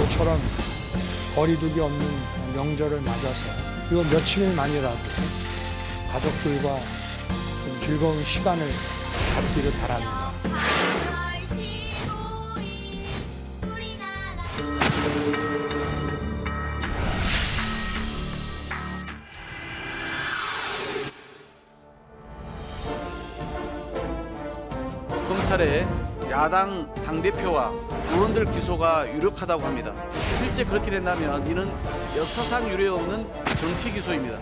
모처럼 거리두기 없는 명절을 맞아서 이거 며칠만이라도 가족들과 좀 즐거운 시간을 갖기를 바랍니다. 검찰의 야당 당대표와 의원들 기소가 유력하다고 합니다. 실제 그렇게 된다면 이는 역사상 유례 없는 정치 기소입니다.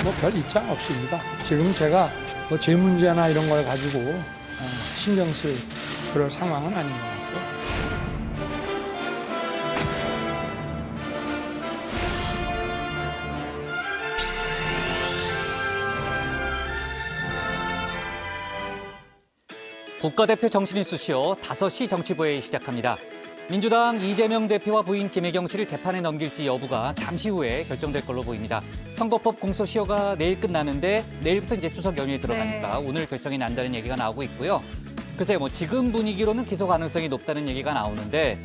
뭐 별 입장 없습니다. 지금 제가 뭐 제 문제나 이런 걸 가지고 신경 쓸 그럴 상황은 아닌 것 같고. 국가대표 정신 이슈쇼 5시 정치부회 시작합니다. 민주당 이재명 대표와 부인 김혜경 씨를 재판에 넘길지 여부가 잠시 후에 결정될 걸로 보입니다. 선거법 공소시효가 내일 끝나는데 내일부터 이제 추석 연휴에 들어가니까 오늘 결정이 난다는 얘기가 나오고 있고요. 글쎄요, 뭐 지금 분위기로는 기소 가능성이 높다는 얘기가 나오는데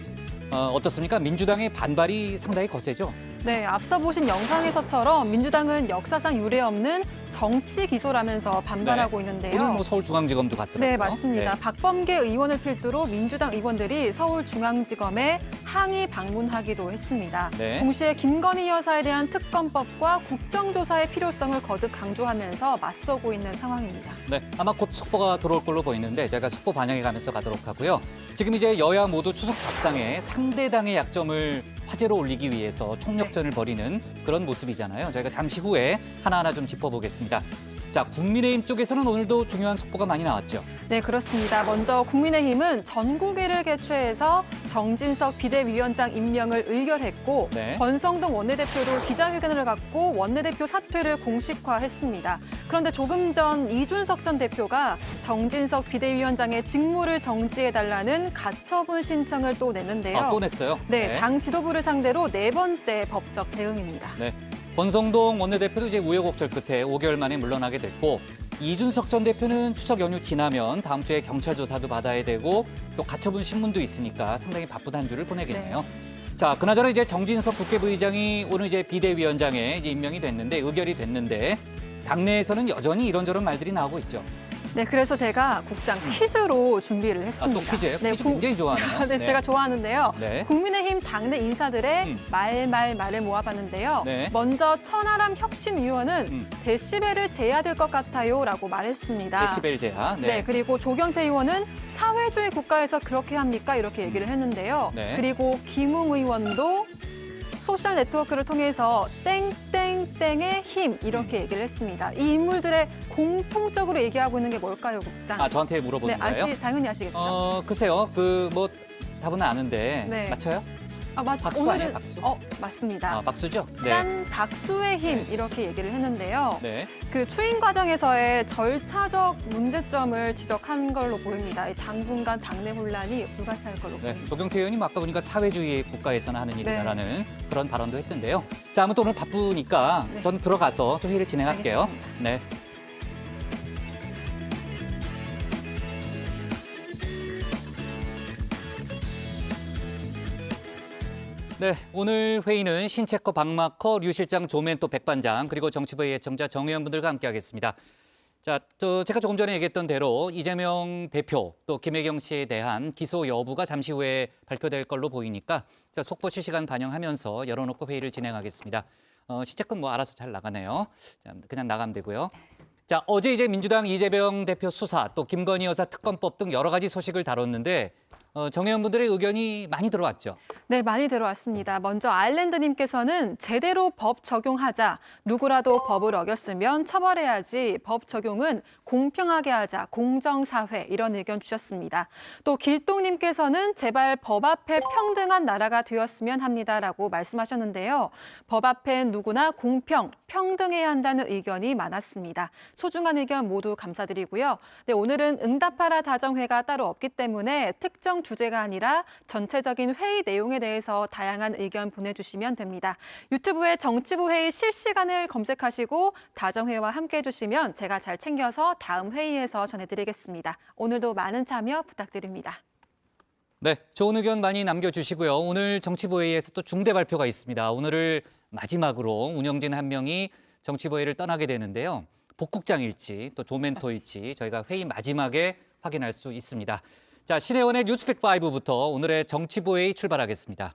어떻습니까? 민주당의 반발이 상당히 거세죠? 네, 앞서 보신 영상에서처럼 민주당은 역사상 유례 없는 정치 기소라면서 반발하고 있는데요. 오늘 뭐 서울중앙지검도 갔더라고요. 네, 맞습니다. 박범계 의원을 필두로 민주당 의원들이 서울중앙지검에 항의 방문하기도 했습니다. 네. 동시에 김건희 여사에 대한 특검법과 국정조사의 필요성을 거듭 강조하면서 맞서고 있는 상황입니다. 네, 아마 곧 속보가 들어올 걸로 보이는데 저희가 속보 반영해 가면서 가도록 하고요. 지금 이제 여야 모두 추석 밥상에 상대당의 약점을 화제로 올리기 위해서 총력전을 벌이는 그런 모습이잖아요. 저희가 잠시 후에 하나하나 좀 짚어보겠습니다. 자, 국민의힘 쪽에서는 오늘도 중요한 속보가 많이 나왔죠. 네, 그렇습니다. 먼저 국민의힘은 전국위를 개최해서 정진석 비대위원장 임명을 의결했고 네. 권성동 원내대표도 기자회견을 갖고 원내대표 사퇴를 공식화했습니다. 그런데 조금 전 이준석 전 대표가 정진석 비대위원장의 직무를 정지해달라는 가처분 신청을 또 냈는데요. 또 냈어요? 네, 당 지도부를 상대로 4번째 법적 대응입니다. 네. 권성동 원내대표도 이제 우여곡절 끝에 5개월 만에 물러나게 됐고 이준석 전 대표는 추석 연휴 지나면 다음 주에 경찰 조사도 받아야 되고 또 가처분 신문도 있으니까 상당히 바쁜 한 주를 보내겠네요. 자, 그나저나 이제 정진석 국회부의장이 오늘 이제 비대위원장에 이제 임명이 됐는데 의결이 됐는데 당내에서는 여전히 이런저런 말들이 나오고 있죠. 네, 그래서 제가 국장 퀴즈로 준비를 했습니다. 또 퀴즈예요? 네, 퀴즈 굉장히 좋아하네요. 네, 제가 좋아하는데요. 네. 국민의힘 당내 인사들의 말을 모아봤는데요. 네. 먼저 천하람 혁신위원은 데시벨을 재야 될 것 같아요 라고 말했습니다. 데시벨 제한. 네, 그리고 조경태 의원은 사회주의 국가에서 그렇게 합니까? 이렇게 얘기를 했는데요. 네. 그리고 김웅 의원도 소셜 네트워크를 통해서 땡땡땡의 힘 이렇게 얘기를 했습니다. 이 인물들의 공통적으로 얘기하고 있는 게 뭘까요, 국장? 저한테 물어보는 네, 거예요? 당연히 아시겠죠? 글쎄요. 뭐 답은 아는데 네. 맞춰요? 박수 아니에요, 박수? 맞습니다. 박수죠? 네. 짠, 박수의 힘 이렇게 얘기를 했는데요. 네. 그 추인 과정에서의 절차적 문제점을 지적한 걸로 보입니다. 당분간 당내 혼란이 불가피할 걸로 네, 보입니다. 조경태 의원이 뭐 아까 보니까 사회주의 국가에서는 하는 일이다라는 그런 발언도 했던데요. 자, 아무튼 오늘 바쁘니까 전 들어가서 좀 회의를 진행할게요. 알겠습니다. 네. 네, 오늘 회의는 신체커 박마커 류 실장 조맨 또 백반장 그리고 정치부의 예청자 정 의원분들과 함께하겠습니다. 자, 제가 조금 전에 얘기했던 대로 이재명 대표 또 김혜경 씨에 대한 기소 여부가 잠시 후에 발표될 걸로 보이니까 자, 속보 실시간 반영하면서 열어놓고 회의를 진행하겠습니다. 신체건 뭐 알아서 잘 나가네요. 자, 그냥 나가면 되고요. 자, 어제 이제 민주당 이재명 대표 수사 또 김건희 여사 특검법 등 여러 가지 소식을 다뤘는데 정 의원분들의 의견이 많이 들어왔죠. 네, 많이 들어왔습니다. 먼저 아일랜드님께서는 제대로 법 적용하자. 누구라도 법을 어겼으면 처벌해야지. 법 적용은 공평하게 하자. 공정사회 이런 의견 주셨습니다. 또 길동님께서는 제발 법 앞에 평등한 나라가 되었으면 합니다라고 말씀하셨는데요. 법 앞엔 누구나 공평, 평등해야 한다는 의견이 많았습니다. 소중한 의견 모두 감사드리고요. 네, 오늘은 응답하라 다정회가 따로 없기 때문에 특정 특정 주제가 아니라 전체적인 회의 내용에 대해서 다양한 의견 보내주시면 됩니다. 유튜브에 정치부 회의 실시간을 검색하시고 다정회와 함께 해주시면 제가 잘 챙겨서 다음 회의에서 전해드리겠습니다. 오늘도 많은 참여 부탁드립니다. 네, 좋은 의견 많이 남겨주시고요. 오늘 정치부회의에서 또 중대 발표가 있습니다. 오늘을 마지막으로 운영진 한 명이 정치부회의를 떠나게 되는데요. 복국장일지 또 조멘토일지 저희가 회의 마지막에 확인할 수 있습니다. 자, 신혜원의 뉴스픽5부터 오늘의 정치부회의 출발하겠습니다.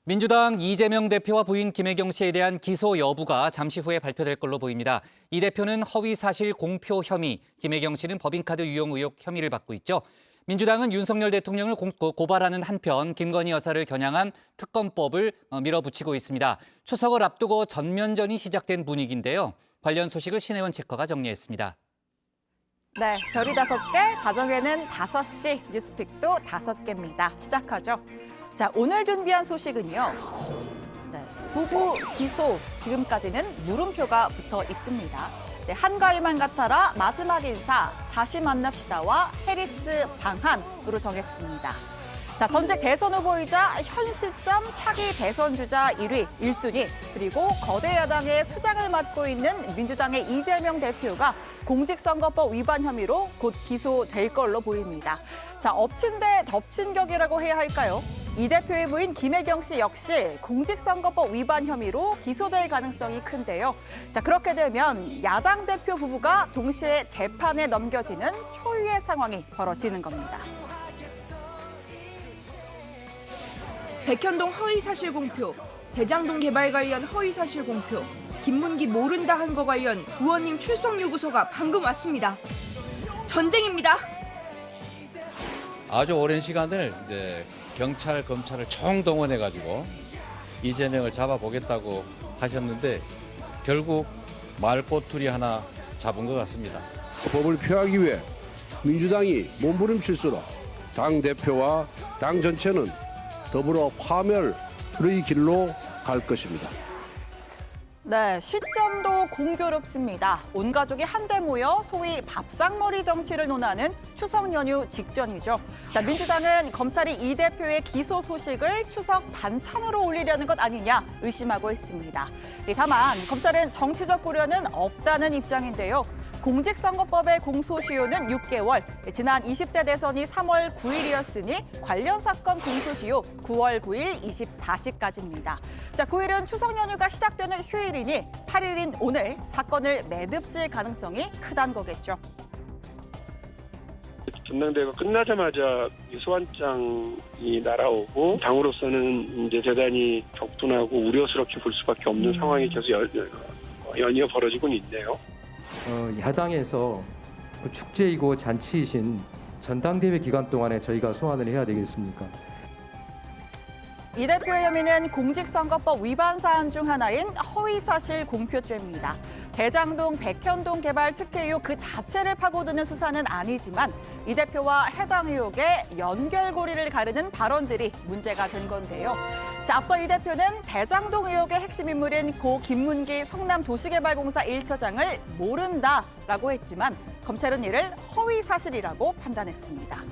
민주당 이재명 대표와 부인 김혜경 씨에 대한 기소 여부가 잠시 후에 발표될 걸로 보입니다. 이 대표는 허위사실 공표 혐의, 김혜경 씨는 법인카드 유용 의혹 혐의를 받고 있죠. 민주당은 윤석열 대통령을 고발하는 한편 김건희 여사를 겨냥한 특검법을 밀어붙이고 있습니다. 추석을 앞두고 전면전이 시작된 분위기인데요. 관련 소식을 신혜원 체커가 정리했습니다. 네, 별이 5개, 가정에는 5시, 뉴스픽도 5개입니다. 시작하죠. 자, 오늘 준비한 소식은요. 네, 부부 기소, 지금까지는 물음표가 붙어 있습니다. 네, 한가위만 같아라, 마지막 인사, 다시 만납시다와 해리스 방한으로 정했습니다. 자, 전직 대선 후보이자 현 시점 차기 대선 주자 1위, 1순위, 그리고 거대 야당의 수장을 맡고 있는 민주당의 이재명 대표가 공직선거법 위반 혐의로 곧 기소될 걸로 보입니다. 자, 엎친 데 덮친 격이라고 해야 할까요? 이 대표의 부인 김혜경 씨 역시 공직선거법 위반 혐의로 기소될 가능성이 큰데요. 자, 그렇게 되면 야당 대표 부부가 동시에 재판에 넘겨지는 초유의 상황이 벌어지는 겁니다. 백현동 허위사실 공표, 대장동 개발 관련 허위사실 공표, 김문기 모른다 한 거 관련 의원님 출석 요구서가 방금 왔습니다. 전쟁입니다. 아주 오랜 시간을 이제 경찰, 검찰을 총동원해가지고 이재명을 잡아보겠다고 하셨는데 결국 말꼬투리 하나 잡은 것 같습니다. 법을 폐하기 위해 민주당이 몸부림칠수록 당 대표와 당 전체는 더불어 파멸의 길로 갈 것입니다. 네, 시점도 공교롭습니다. 온 가족이 한데 모여 소위 밥상머리 정치를 논하는 추석 연휴 직전이죠. 자, 민주당은 검찰이 이 대표의 기소 소식을 추석 반찬으로 올리려는 것 아니냐 의심하고 있습니다. 다만 검찰은 정치적 고려는 없다는 입장인데요. 공직선거법의 공소시효는 6개월, 지난 20대 대선이 3월 9일이었으니 관련 사건 공소시효 9월 9일 24시까지입니다. 자, 9일은 추석 연휴가 시작되는 휴일이니 8일인 오늘 사건을 매듭질 가능성이 크다는 거겠죠. 전당대회가 끝나자마자 소환장이 날아오고 당으로서는 이제 대단히 격분하고 우려스럽게 볼 수밖에 없는 상황이 계속 연이어 벌어지고 있네요. 야당에서 그 축제이고 잔치이신 전당대회 기간 동안에 저희가 소환을 해야 되겠습니까? 이 대표의 혐의는 공직선거법 위반 사안 중 하나인 허위사실 공표죄입니다. 대장동, 백현동 개발 특혜 의혹 그 자체를 파고드는 수사는 아니지만 이 대표와 해당 의혹의 연결고리를 가르는 발언들이 문제가 된 건데요. 자, 앞서 이 대표는 대장동 의혹의 핵심 인물인 고 김문기 성남도시개발공사 1처장을 모른다라고 했지만 검찰은 이를 허위사실이라고 판단했습니다.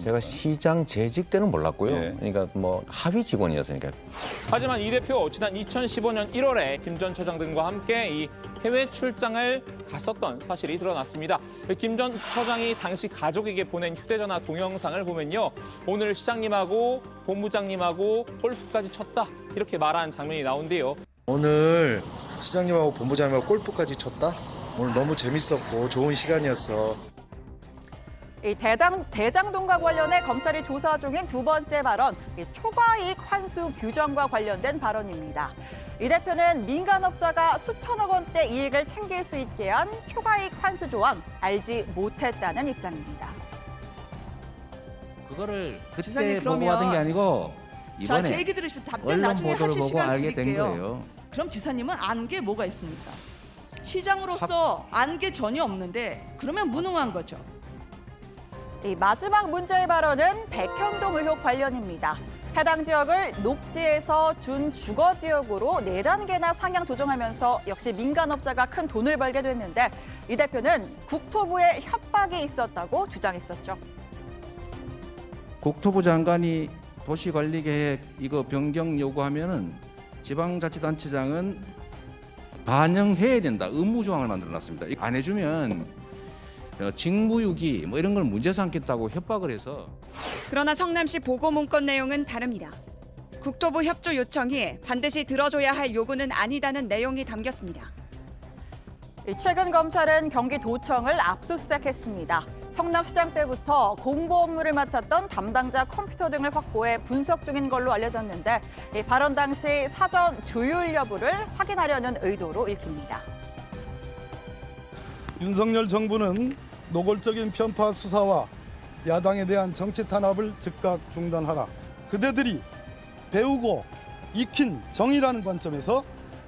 제가 시장 재직 때는 몰랐고요. 네. 그러니까 뭐 하위 직원이었으니까. 하지만 이 대표 지난 2015년 1월에 김 전 처장 등과 함께 이 해외 출장을 갔었던 사실이 드러났습니다. 김 전 처장이 당시 가족에게 보낸 휴대전화 동영상을 보면요. 오늘 시장님하고 본부장님하고 골프까지 쳤다 이렇게 말한 장면이 나온대요. 오늘 시장님하고 본부장님하고 골프까지 쳤다? 오늘 너무 재밌었고 좋은 시간이었어. 이 대장동과 관련해 검찰이 조사 중인 두 번째 발언, 초과이익 환수 규정과 관련된 발언입니다. 이 대표는 민간업자가 수천억 원대 이익을 챙길 수 있게 한 초과이익 환수 조항 알지 못했다는 입장입니다. 그거를 그때 보고 받은 게 아니고 이번에 제 얘기 들으시면 답변 언론 나중에 보도를 하실 보고 시간 알게 된 드릴게요. 거예요. 그럼 지사님은 안 게 뭐가 있습니까? 시장으로서 안 게 전혀 없는데 그러면 무능한 거죠. 이 마지막 문제의 발언은 백현동 의혹 관련입니다. 해당 지역을 녹지에서 준주거 지역으로 4단계나 상향 조정하면서 역시 민간업자가 큰 돈을 벌게 됐는데 이 대표는 국토부의 협박이 있었다고 주장했었죠. 국토부 장관이 도시관리계획 이거 변경 요구하면은 지방자치단체장은 반영해야 된다. 의무 조항을 만들어놨습니다. 안 해주면 직무유기 뭐 이런 걸 문제 삼겠다고 협박을 해서. 그러나 성남시 보고 문건 내용은 다릅니다. 국토부 협조 요청이 반드시 들어줘야 할 요구는 아니다는 내용이 담겼습니다. 최근 검찰은 경기도청을 압수수색했습니다. 성남시장 때부터 공보 업무를 맡았던 담당자 컴퓨터 등을 확보해 분석 중인 걸로 알려졌는데 발언 당시 사전 조율 여부를 확인하려는 의도로 읽힙니다. 윤석열 정부는 노골적인 편파 수사와 야당에 대한 정치 탄압을 즉각 중단하라. 그대들이 배우고 익힌 정의라는 관점에서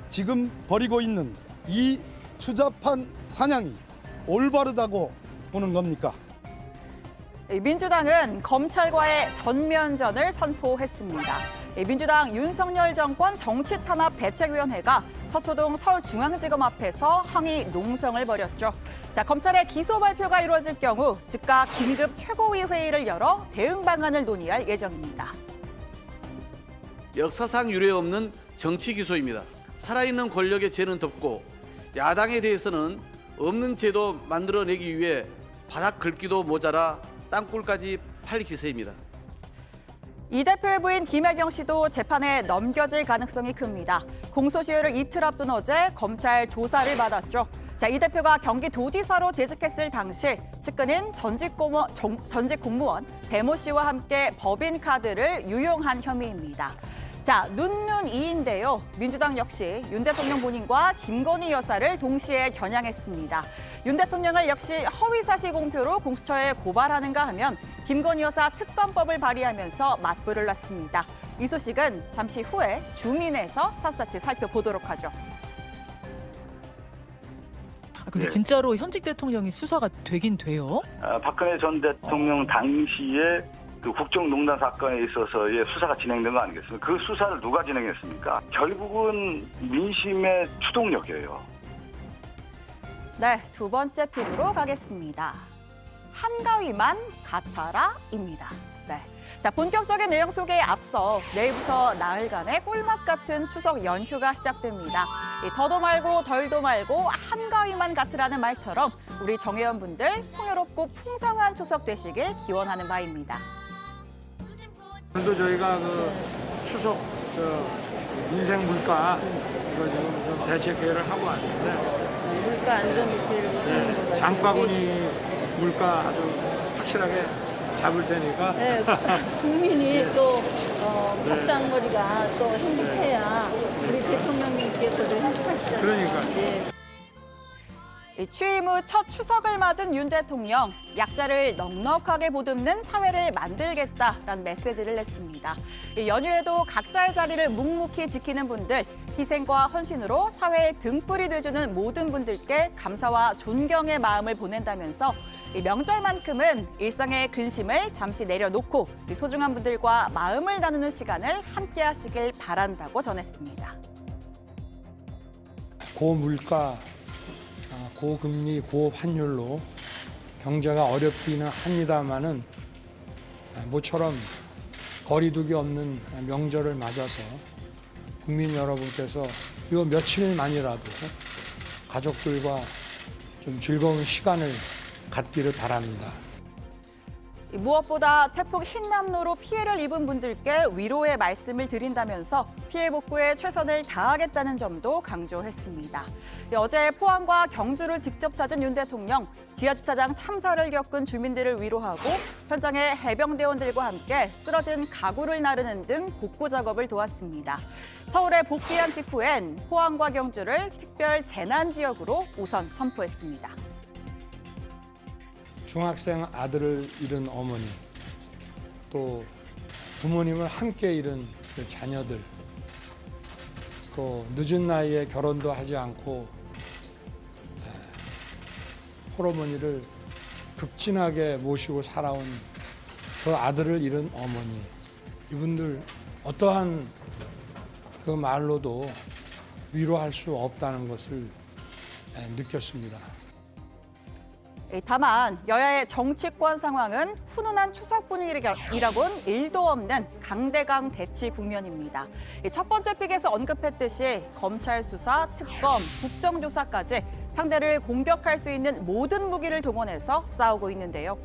지금 벌이고 있는 이 추잡한 사냥이 올바르다고 보는 겁니까? 민주당은 검찰과의 전면전을 선포했습니다. 민주당 윤석열 정권 정치탄압대책위원회가 서초동 서울중앙지검 앞에서 항의 농성을 벌였죠. 자, 검찰의 기소 발표가 이루어질 경우 즉각 긴급 최고위 회의를 열어 대응 방안을 논의할 예정입니다. 역사상 유례 없는 정치 기소입니다. 살아있는 권력의 죄는 덮고 야당에 대해서는 없는 죄도 만들어내기 위해 바닥 긁기도 모자라 땅굴까지 팔 기세입니다. 이 대표의 부인 김혜경 씨도 재판에 넘겨질 가능성이 큽니다. 공소시효를 이틀 앞둔 어제 검찰 조사를 받았죠. 자, 이 대표가 경기도지사로 재직했을 당시 측근인 전직 공무원 배모 씨와 함께 법인카드를 유용한 혐의입니다. 자, 눈이인데요. 민주당 역시 윤 대통령 본인과 김건희 여사를 동시에 겨냥했습니다. 윤 대통령을 역시 허위사실 공표로 공수처에 고발하는가 하면 김건희 여사 특검법을 발의하면서 맞불을 놨습니다. 이 소식은 잠시 후에 주민에서 샅샅이 살펴보도록 하죠. 근데 진짜로 현직 대통령이 수사가 되긴 돼요? 박근혜 전 대통령 당시에 그 국정농단 사건에 있어서의 수사가 진행된 거 아니겠습니까? 그 수사를 누가 진행했습니까? 결국은 민심의 추동력이에요. 네, 두 번째 필요로 가겠습니다. 한가위만 같아라입니다. 네. 자, 본격적인 내용 소개에 앞서 내일부터 나흘간의 꿀맛 같은 추석 연휴가 시작됩니다. 더도 말고 덜도 말고 한가위만 같으라는 말처럼 우리 정회원분들 풍요롭고 풍성한 추석 되시길 기원하는 바입니다. 오늘도 저희가 그 추석 인생 물가 이거 지금 좀 대책 회의를 하고 왔는데 물가 안정이 제일 장바구니 물가 아주 확실하게 잡을 테니까 네, 국민이 또 밥상머리가 또 행복해야 우리 대통령님께서도 행복하시잖아요. 그러니까. 네. 취임 후 첫 추석을 맞은 윤 대통령, 약자를 넉넉하게 보듬는 사회를 만들겠다라는 메시지를 냈습니다. 연휴에도 각자의 자리를 묵묵히 지키는 분들, 희생과 헌신으로 사회의 등불이 돼주는 모든 분들께 감사와 존경의 마음을 보낸다면서 명절만큼은 일상의 근심을 잠시 내려놓고 소중한 분들과 마음을 나누는 시간을 함께 하시길 바란다고 전했습니다. 고물가, 고금리, 고환율로 경제가 어렵기는 합니다마는 모처럼 거리두기 없는 명절을 맞아서 국민 여러분께서 이 며칠만이라도 가족들과 좀 즐거운 시간을 갖기를 바랍니다. 무엇보다 태풍 흰남노로 피해를 입은 분들께 위로의 말씀을 드린다면서 피해 복구에 최선을 다하겠다는 점도 강조했습니다. 어제 포항과 경주를 직접 찾은 윤 대통령, 지하주차장 참사를 겪은 주민들을 위로하고 현장의 해병대원들과 함께 쓰러진 가구를 나르는 등 복구 작업을 도왔습니다. 서울에 복귀한 직후엔 포항과 경주를 특별 재난지역으로 우선 선포했습니다. 중학생 아들을 잃은 어머니, 또 부모님을 함께 잃은 그 자녀들, 또 늦은 나이에 결혼도 하지 않고 홀어머니를 급진하게 모시고 살아온 그 아들을 잃은 어머니, 이분들 어떠한 그 말로도 위로할 수 없다는 것을 느꼈습니다. 다만 여야의 정치권 상황은 훈훈한 추석 분위기라고는 일도 없는 강대강 대치 국면입니다. 첫 번째 픽에서 언급했듯이 검찰 수사, 특검, 국정조사까지 상대를 공격할 수 있는 모든 무기를 동원해서 싸우고 있는데요.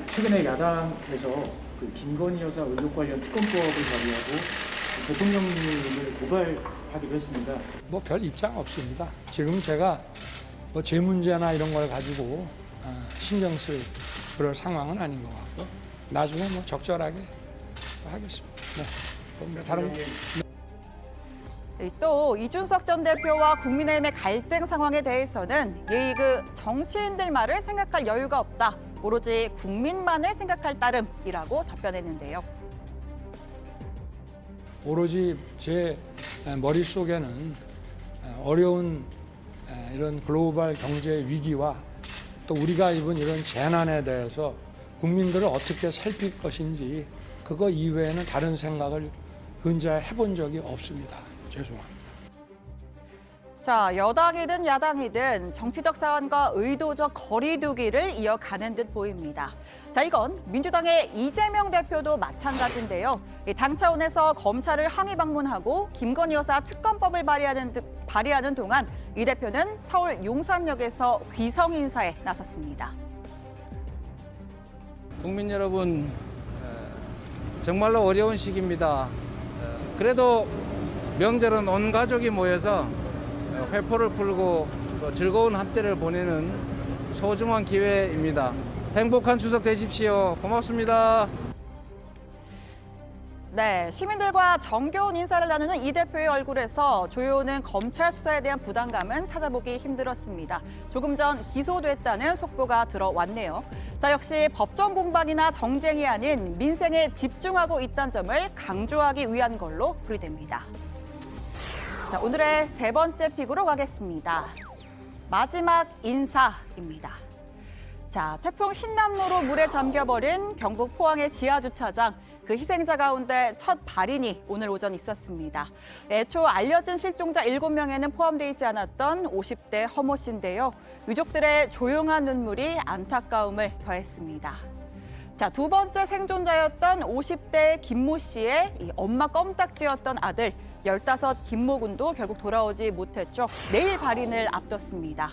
최근에 야당에서 그 김건희 여사 의혹 관련 특검법을 발의하고 대통령님을 고발하기도 했습니다. 뭐 별 입장 없습니다. 지금 제가 뭐 제 문제나 이런 걸 가지고 신경 쓸 그럴 상황은 아닌 것 같고 나중에 뭐 적절하게 하겠습니다. 네. 또 뭐 다른 또 이준석 전 대표와 국민의힘의 갈등 상황에 대해서는 그 정치인들 말을 생각할 여유가 없다. 오로지 국민만을 생각할 따름이라고 답변했는데요. 오로지 제 머릿속에는 어려운 이런 글로벌 경제 위기와 또 우리가 입은 이런 재난에 대해서 국민들을 어떻게 살필 것인지 그거 이외에는 다른 생각을 현재 해본 적이 없습니다. 죄송합니다. 자, 여당이든 야당이든 정치적 사안과 의도적 거리두기를 이어가는 듯 보입니다. 자, 이건 민주당의 이재명 대표도 마찬가지인데요. 당 차원에서 검찰을 항의 방문하고 김건희 여사 특검법을 발의하는 동안 이 대표는 서울 용산역에서 귀성 인사에 나섰습니다. 국민 여러분, 정말로 어려운 시기입니다. 그래도 명절은 온 가족이 모여서 회포를 풀고 또 즐거운 한때를 보내는 소중한 기회입니다. 행복한 추석 되십시오. 고맙습니다. 네, 시민들과 정겨운 인사를 나누는 이 대표의 얼굴에서 조여오는 검찰 수사에 대한 부담감은 찾아보기 힘들었습니다. 조금 전 기소됐다는 속보가 들어왔네요. 자, 역시 법정 공방이나 정쟁이 아닌 민생에 집중하고 있다는 점을 강조하기 위한 걸로 풀이됩니다. 자, 오늘의 세 번째 픽으로 가겠습니다. 마지막 인사입니다. 자, 태풍 흰남노로 물에 잠겨버린 경북 포항의 지하주차장. 그 희생자 가운데 첫 발인이 오늘 오전 있었습니다. 애초 알려진 실종자 7명에는 포함되어 있지 않았던 50대 허모 씨인데요. 유족들의 조용한 눈물이 안타까움을 더했습니다. 자, 두 번째 생존자였던 50대 김모 씨의 엄마 껌딱지였던 아들 15 김모 군도 결국 돌아오지 못했죠. 내일 발인을 앞뒀습니다.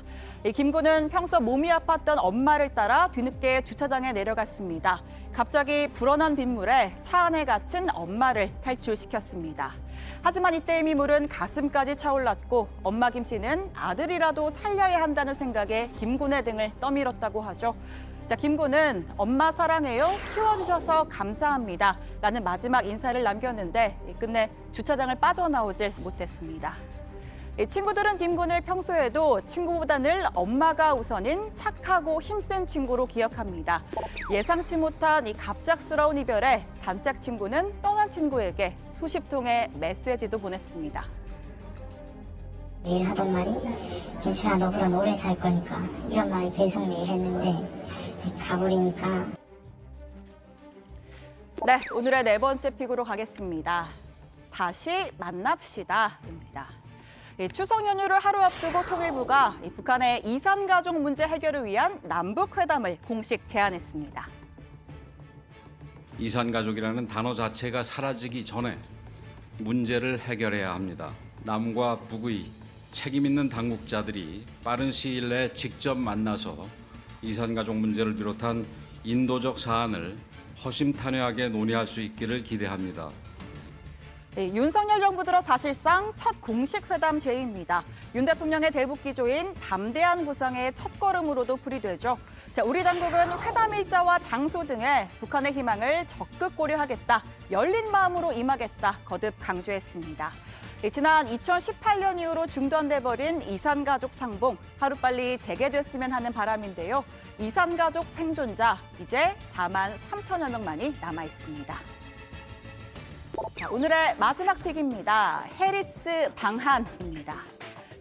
김 군은 평소 몸이 아팠던 엄마를 따라 뒤늦게 주차장에 내려갔습니다. 갑자기 불어난 빗물에 차 안에 갇힌 엄마를 탈출시켰습니다. 하지만 이때의 미물은 가슴까지 차올랐고 엄마 김 씨는 아들이라도 살려야 한다는 생각에 김 군의 등을 떠밀었다고 하죠. 자, 김 군은 엄마 사랑해요, 키워주셔서 감사합니다 라는 마지막 인사를 남겼는데 끝내 주차장을 빠져나오질 못했습니다. 친구들은 김 군을 평소에도 친구보다 늘 엄마가 우선인 착하고 힘센 친구로 기억합니다. 예상치 못한 이 갑작스러운 이별에 단짝 친구는 떠난 친구에게 수십 통의 메시지도 보냈습니다. 매일 하던 말이 괜찮아, 너보다 오래 살 거니까 이런 말이 계속 매일 했는데 가버리니까. 네, 오늘의 네 번째 픽으로 가겠습니다. 다시 만납시다입니다. 추석 연휴를 하루 앞두고 통일부가 북한의 이산 가족 문제 해결을 위한 남북 회담을 공식 제안했습니다. 이산 가족이라는 단어 자체가 사라지기 전에 문제를 해결해야 합니다. 남과 북의 책임 있는 당국자들이 빠른 시일 내에 직접 만나서 이산 가족 문제를 비롯한 인도적 사안을 허심탄회하게 논의할 수 있기를 기대합니다. 네, 윤석열 정부 들어 사실상 첫 공식 회담 제의입니다. 윤 대통령의 대북 기조인 담대한 구상의 첫걸음으로도 풀이되죠. 자, 우리 당국은 회담 일자와 장소 등에 북한의 희망을 적극 고려하겠다, 열린 마음으로 임하겠다 거듭 강조했습니다. 지난 2018년 이후로 중단돼버린 이산가족 상봉, 하루빨리 재개됐으면 하는 바람인데요. 이산가족 생존자 이제 4만 3천여 명만이 남아있습니다. 자, 오늘의 마지막 픽입니다. 해리스 방한입니다.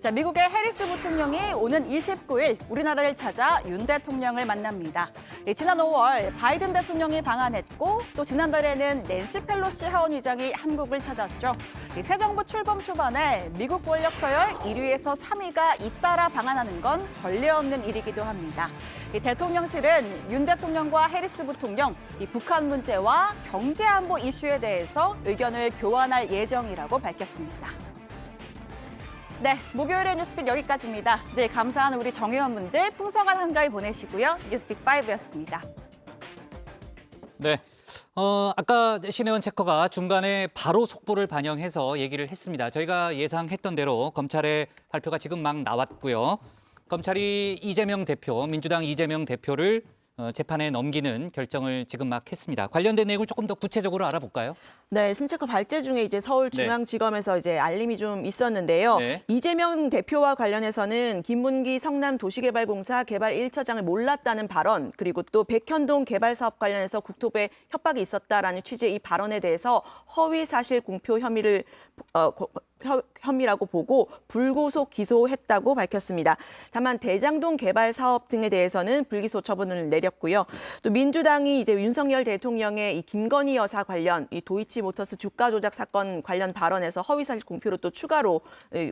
자, 미국의 해리스 부통령이 오는 29일 우리나라를 찾아 윤 대통령을 만납니다. 지난 5월 바이든 대통령이 방한했고 또 지난달에는 낸시 펠로시 하원의장이 한국을 찾았죠. 새 정부 출범 초반에 미국 권력 서열 1위에서 3위가 잇따라 방한하는 건 전례 없는 일이기도 합니다. 대통령실은 윤 대통령과 해리스 부통령 북한 문제와 경제 안보 이슈에 대해서 의견을 교환할 예정이라고 밝혔습니다. 네, 목요일의 뉴스픽 여기까지입니다. 늘 감사한 우리 정의원분들 풍성한 한가위 보내시고요. 뉴스픽 5였습니다. 네, 아까 신혜원 체커가 중간에 바로 속보를 반영해서 얘기를 했습니다. 저희가 예상했던 대로 검찰의 발표가 지금 막 나왔고요. 검찰이 이재명 대표, 민주당 이재명 대표를 재판에 넘기는 결정을 지금 막 했습니다. 관련된 내용을 조금 더 구체적으로 알아볼까요? 네, 신체커 발제 중에 이제 서울중앙지검에서 이제 알림이 좀 있었는데요. 네. 이재명 대표와 관련해서는 김문기 성남도시개발공사 개발 1처장을 몰랐다는 발언, 그리고 또 백현동 개발사업 관련해서 국토부에 협박이 있었다라는 취지의 이 발언에 대해서 허위사실 공표 혐의라고 보고 불구속 기소했다고 밝혔습니다. 다만 대장동 개발 사업 등에 대해서는 불기소 처분을 내렸고요. 또 민주당이 이제 윤석열 대통령의 이 김건희 여사 관련 이 도이치모터스 주가 조작 사건 관련 발언에서 허위사실 공표로 또 추가로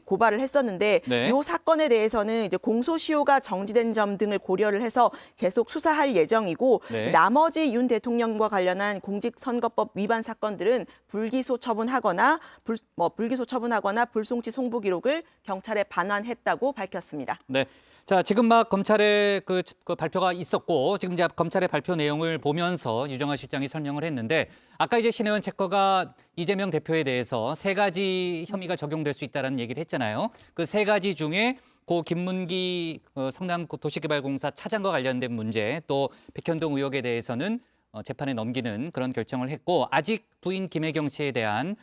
고발을 했었는데 네. 이 사건에 대해서는 이제 공소시효가 정지된 점 등을 고려를 해서 계속 수사할 예정이고 네. 나머지 윤 대통령과 관련한 공직선거법 위반 사건들은 불기소 처분하거나 불송치 송부 기록을 경찰에 반환했다고 밝혔습니다. 네. 자, 지금 막 검찰의 그 발표가 있었고 지금 이제 검찰의 발표 내용을 보면서 유정화 실장이 설명을 했는데 아까 이제 신혜원 체커가 이재명 대표에 대해서 3가지 혐의가 적용될 수 있다는 얘기를 했잖아요. 그 3가지 중에 고 김문기 성남 도시개발공사 차장과 관련된 문제 또 백현동 의혹에 대해서는 재판에 넘기는 그런 결정을 했고 아직 부인 김혜경 씨에 대한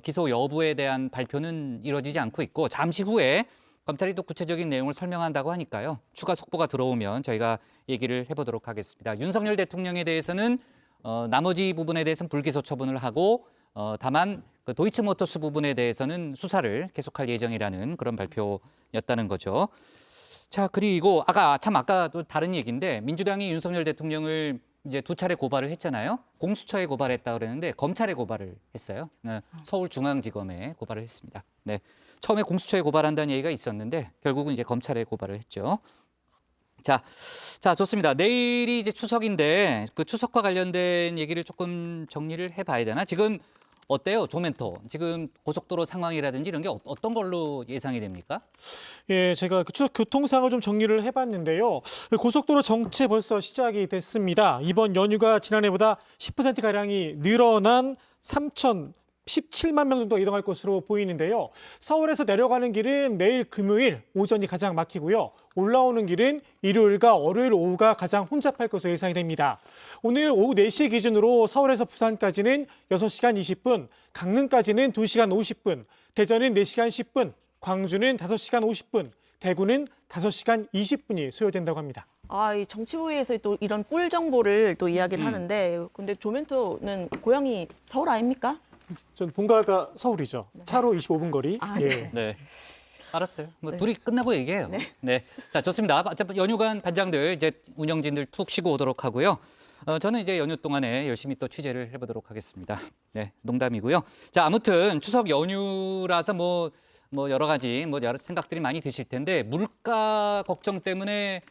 기소 여부에 대한 발표는 이루어지지 않고 있고 잠시 후에 검찰이 또 구체적인 내용을 설명한다고 하니까요. 추가 속보가 들어오면 저희가 얘기를 해보도록 하겠습니다. 윤석열 대통령에 대해서는 나머지 부분에 대해서는 불기소 처분을 하고 다만 그 도이치모터스 부분에 대해서는 수사를 계속할 예정이라는 그런 발표였다는 거죠. 자, 그리고 아까 또 다른 얘기인데 민주당이 윤석열 대통령을 이제 2차례 고발을 했잖아요. 공수처에 고발했다 그랬는데 검찰에 고발을 했어요. 네, 서울중앙지검에 고발을 했습니다. 네, 처음에 공수처에 고발한다는 얘기가 있었는데 결국은 이제 검찰에 고발을 했죠. 자, 좋습니다. 내일이 이제 추석인데 그 추석과 관련된 얘기를 조금 정리를 해봐야 되나? 지금 어때요, 조멘토? 지금 고속도로 상황이라든지 이런 게 어떤 걸로 예상이 됩니까? 예, 제가 그 추석 교통상을 좀 정리를 해봤는데요. 고속도로 정체 벌써 시작이 됐습니다. 이번 연휴가 지난해보다 10%가량이 늘어난 3,017만 명 정도 이동할 것으로 보이는데요. 서울에서 내려가는 길은 내일 금요일 오전이 가장 막히고요. 올라오는 길은 일요일과 월요일 오후가 가장 혼잡할 것으로 예상이 됩니다. 오늘 오후 4시 기준으로 서울에서 부산까지는 6시간 20분, 강릉까지는 2시간 50분, 대전은 4시간 10분, 광주는 5시간 50분, 대구는 5시간 20분이 소요된다고 합니다. 이 정치부에서 또 이런 꿀 정보를 또 이야기를 하는데 근데 조멘토는 고향이 서울 아닙니까? 전 본가가 서울이죠. 차로 25분 거리. 예. 네. 알았어요. 둘이 끝나고 얘기해요. 네. 자, 좋습니다. 연휴간 반장들 이제 운영진들 푹 쉬고 오도록 하고요. 저는 이제 연휴 동안에 열심히 또 취재를 해보도록 하겠습니다. 네, 농담이고요. 자, 아무튼 추석 연휴라서 뭐 여러 가지 여러 생각들이 많이 드실 텐데 물가 걱정 때문에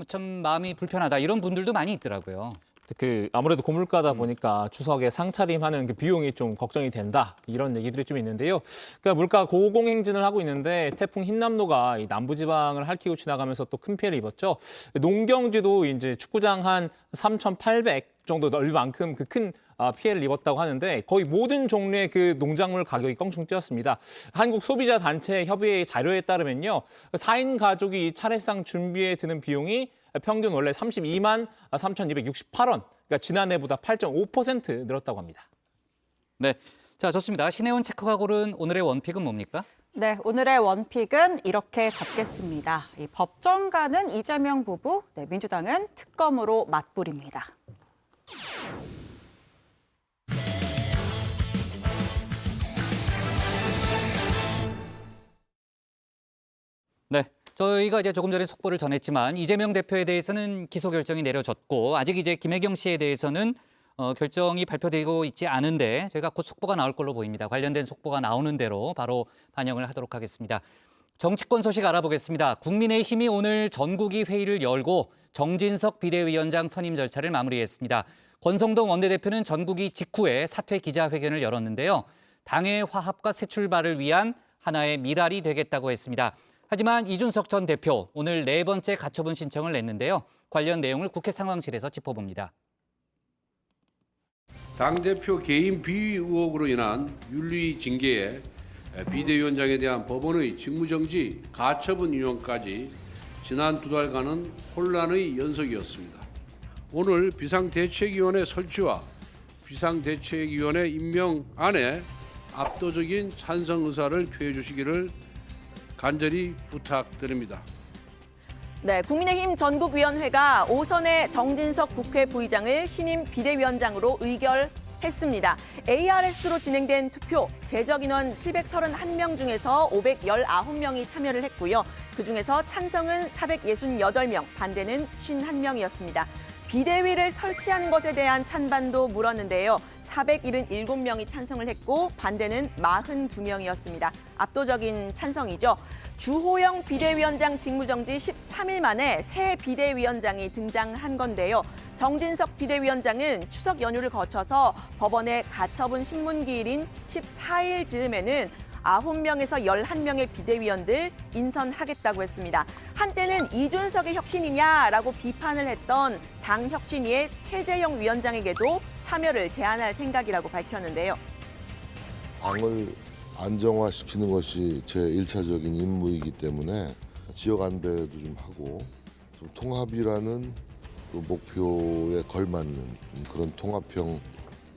참 마음이 불편하다 이런 분들도 많이 있더라고요. 아무래도 고물가다 보니까 추석에 상차림하는 그 비용이 좀 걱정이 된다 이런 얘기들이 좀 있는데요. 그러니까 물가 고공행진을 하고 있는데 태풍 흰남노가 이 남부지방을 핥히고 지나가면서 또 큰 피해를 입었죠. 농경지도 이제 축구장 한 3,800 정도 넓을 만큼 그 큰 피해를 입었다고 하는데 거의 모든 종류의 그 농작물 가격이 껑충 뛰었습니다. 한국소비자단체협의회 자료에 따르면요. 4인 가족이 차례상 준비에 드는 비용이 평균 원래 32만 3,268원, 그러니까 지난해보다 8.5% 늘었다고 합니다. 네, 자 좋습니다. 신혜원 체크가 고른 오늘의 원픽은 뭡니까? 네, 오늘의 원픽은 이렇게 잡겠습니다. 이 법정 가는 이재명 부부, 민주당은 특검으로 맞불입니다. 네, 저희가 이제 조금 전에 속보를 전했지만 이재명 대표에 대해서는 기소 결정이 내려졌고 아직 이제 김혜경 씨에 대해서는 결정이 발표되고 있지 않은데 저희가 곧 속보가 나올 걸로 보입니다. 관련된 속보가 나오는 대로 바로 반영을 하도록 하겠습니다. 정치권 소식 알아보겠습니다. 국민의힘이 오늘 전국위 회의를 열고 정진석 비대위원장 선임 절차를 마무리했습니다. 권성동 원내대표는 전국위 직후에 사퇴 기자회견을 열었는데요. 당의 화합과 새 출발을 위한 하나의 미랄이 되겠다고 했습니다. 하지만 이준석 전 대표 오늘 4번째 가처분 신청을 냈는데요. 관련 내용을 국회 상황실에서 짚어봅니다. 당대표 개인 비위 의혹으로 인한 윤리 징계에 비대위원장에 대한 법원의 직무정지, 가처분 인용까지 지난 2달간은 혼란의 연속이었습니다. 오늘 비상대책위원회 설치와 비상대책위원회 임명안에 압도적인 찬성 의사를 표해 주시기를 간절히 부탁드립니다. 네, 국민의힘 전국위원회가 오선의 정진석 국회 부의장을 신임 비대위원장으로 의결했습니다. ARS로 진행된 투표, 제적 인원 731명 중에서 519명이 참여를 했고요. 그중에서 찬성은 468명, 반대는 51명이었습니다. 비대위를 설치하는 것에 대한 찬반도 물었는데요. 477명이 찬성을 했고 반대는 42명이었습니다. 압도적인 찬성이죠. 주호영 비대위원장 직무정지 13일 만에 새 비대위원장이 등장한 건데요. 정진석 비대위원장은 추석 연휴를 거쳐서 법원에 가처분 신문기일인 14일 즈음에는 9명에서 11명의 비대위원들 인선하겠다고 했습니다. 한때는 이준석의 혁신이냐라고 비판을 했던 당 혁신위의 최재형 위원장에게도 참여를 제안할 생각이라고 밝혔는데요. 당을 안정화시키는 것이 제 1차적인 임무이기 때문에 지역 안배도 좀 하고 좀 통합이라는 그 목표에 걸맞는 그런 통합형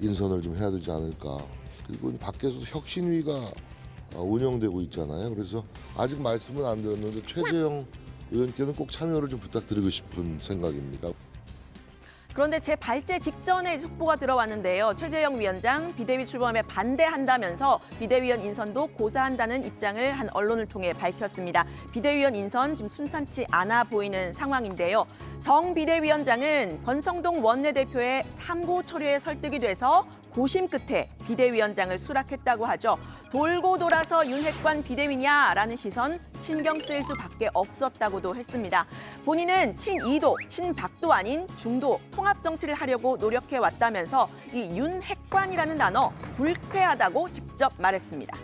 인선을 좀 해야 되지 않을까. 그리고 밖에서도 혁신위가 운영되고 있잖아요. 그래서 아직 말씀은 안 드렸는데 최재형 의원께는 꼭 참여를 좀 부탁드리고 싶은 생각입니다. 그런데 제 발제 직전에 속보가 들어왔는데요. 최재형 위원장 비대위 출범에 반대한다면서 비대위원 인선도 고사한다는 입장을 한 언론을 통해 밝혔습니다. 비대위원 인선 지금 순탄치 않아 보이는 상황인데요. 정 비대위원장은 권성동 원내대표의 삼고 초려에 설득이 돼서 고심 끝에 비대위원장을 수락했다고 하죠. 돌고 돌아서 윤핵관 비대위냐라는 시선 신경 쓰일 수밖에 없었다고도 했습니다. 본인은 친이도, 친박도 아닌 중도 통합 정치를 하려고 노력해왔다면서 이 윤핵관이라는 단어 불쾌하다고 직접 말했습니다.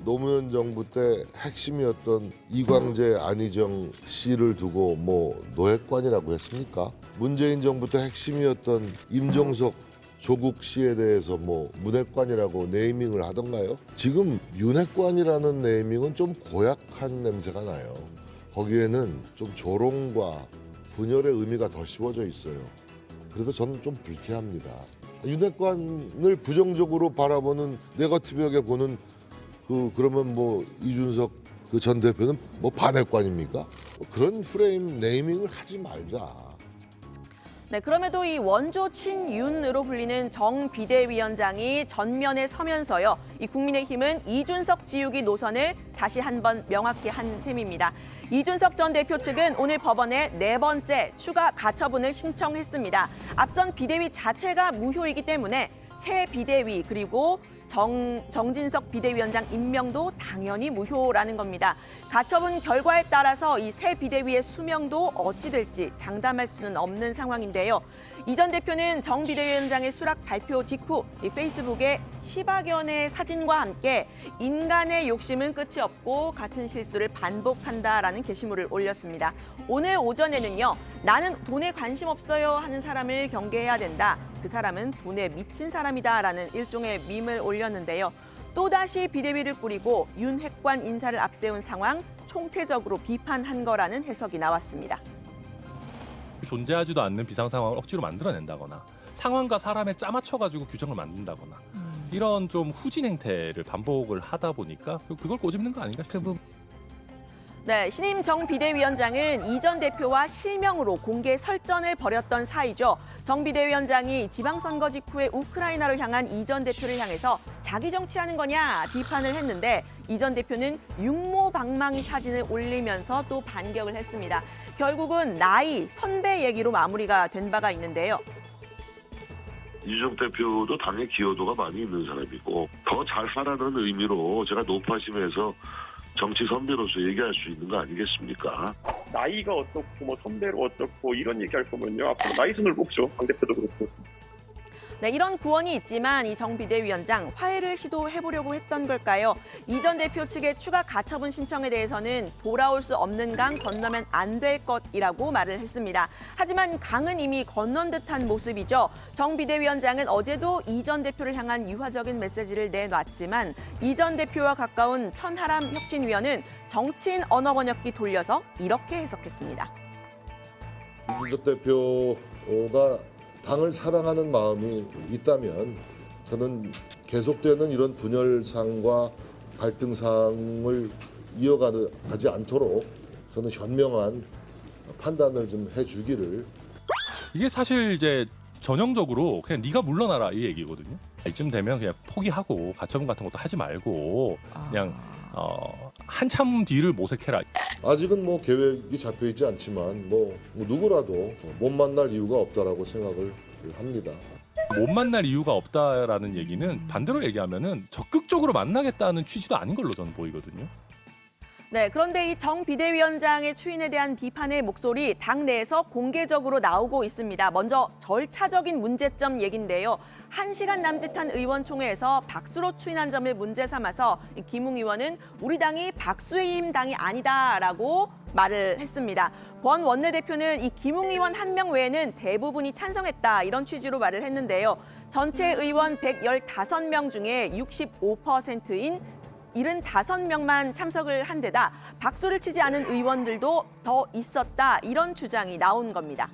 노무현 정부 때 핵심이었던 이광재, 안희정 씨를 두고 뭐 노핵관이라고 했습니까? 문재인 정부 때 핵심이었던 임종석, 조국 씨에 대해서 뭐 문핵관이라고 네이밍을 하던가요? 지금 윤핵관이라는 네이밍은 좀 고약한 냄새가 나요. 거기에는 좀 조롱과 분열의 의미가 더 씌워져 있어요. 그래서 저는 좀 불쾌합니다. 윤핵관을 부정적으로 바라보는 네거티브하게 보는 그러면 뭐 이준석 그 전 대표는 뭐 반핵관입니까? 그런 프레임 네이밍을 하지 말자. 네, 그럼에도 이 원조 친윤으로 불리는 정 비대위원장이 전면에 서면서요. 이 국민의힘은 이준석 지우기 노선을 다시 한번 명확히 한 셈입니다. 이준석 전 대표 측은 오늘 법원에 4번째 추가 가처분을 신청했습니다. 앞선 비대위 자체가 무효이기 때문에 새 비대위 그리고 정진석 비대위원장 임명도 당연히 무효라는 겁니다. 가처분 결과에 따라서 이 새 비대위의 수명도 어찌 될지 장담할 수는 없는 상황인데요. 이 전 대표는 정 비대위원장의 수락 발표 직후 이 페이스북에 시박연의 사진과 함께 인간의 욕심은 끝이 없고 같은 실수를 반복한다라는 게시물을 올렸습니다. 오늘 오전에는요. 나는 돈에 관심 없어요 하는 사람을 경계해야 된다. 그 사람은 돈에 미친 사람이다라는 일종의 밈을 올렸는데요. 또다시 비대위를 꾸리고 윤핵관 인사를 앞세운 상황 총체적으로 비판한 거라는 해석이 나왔습니다. 존재하지도 않는 비상 상황을 억지로 만들어낸다거나 상황과 사람에 짜맞춰가지고 규정을 만든다거나 이런 좀 후진 행태를 반복을 하다 보니까 그걸 꼬집는 거 아닌가 싶습니다. 네, 신임 정 비대위원장은 이 전 대표와 실명으로 공개 설전을 벌였던 사이죠. 정 비대위원장이 지방선거 직후에 우크라이나로 향한 이 전 대표를 향해서 자기 정치하는 거냐 비판을 했는데 이 전 대표는 육모방망이 사진을 올리면서 또 반격을 했습니다. 결국은 나이, 선배 얘기로 마무리가 된 바가 있는데요. 이준석 대표도 당의 기여도가 많이 있는 사람이고 더 잘 하라는 의미로 제가 높아심에서 정치 선배로서 얘기할 수 있는 거 아니겠습니까? 나이가 어떻고 뭐 선배로 어떻고 이런 얘기할 거면요. 앞으로 나이순을 뽑죠. 당 대표도 그렇고. 네, 이런 구원이 있지만 이 정 비대위원장 화해를 시도해보려고 했던 걸까요? 이 전 대표 측의 추가 가처분 신청에 대해서는 돌아올 수 없는 강 건너면 안 될 것이라고 말을 했습니다. 하지만 강은 이미 건넌 듯한 모습이죠. 정 비대위원장은 어제도 이 전 대표를 향한 유화적인 메시지를 내놨지만 이 전 대표와 가까운 천하람 혁신위원은 정치인 언어 번역기 돌려서 이렇게 해석했습니다. 이준석 대표가 당을 사랑하는 마음이 있다면 저는 계속되는 이런 분열상과 갈등상을 이어가지 않도록 저는 현명한 판단을 좀 해주기를. 이게 사실 이제 전형적으로 그냥 네가 물러나라 이 얘기거든요. 이쯤 되면 그냥 포기하고 가처분 같은 것도 하지 말고 그냥 한참 뒤를 모색해라. 아직은 뭐 계획이 잡혀 있지 않지만 뭐 누구라도 못 만날 이유가 없다라고 생각을 합니다. 못 만날 이유가 없다라는 얘기는 반대로 얘기하면은 적극적으로 만나겠다는 취지도 아닌 걸로 저는 보이거든요. 네, 그런데 이 정 비대위원장의 추인에 대한 비판의 목소리 당내에서 공개적으로 나오고 있습니다. 먼저 절차적인 문제점 얘긴데요. 1시간 남짓한 의원총회에서 박수로 추인한 점을 문제 삼아서 김웅 의원은 우리 당이 박수의 당이 아니다라고 말을 했습니다. 권 원내대표는 이 김웅 의원 한 명 외에는 대부분이 찬성했다 이런 취지로 말을 했는데요. 전체 의원 115명 중에 65%인 75명만 참석을 한 데다 박수를 치지 않은 의원들도 더 있었다 이런 주장이 나온 겁니다.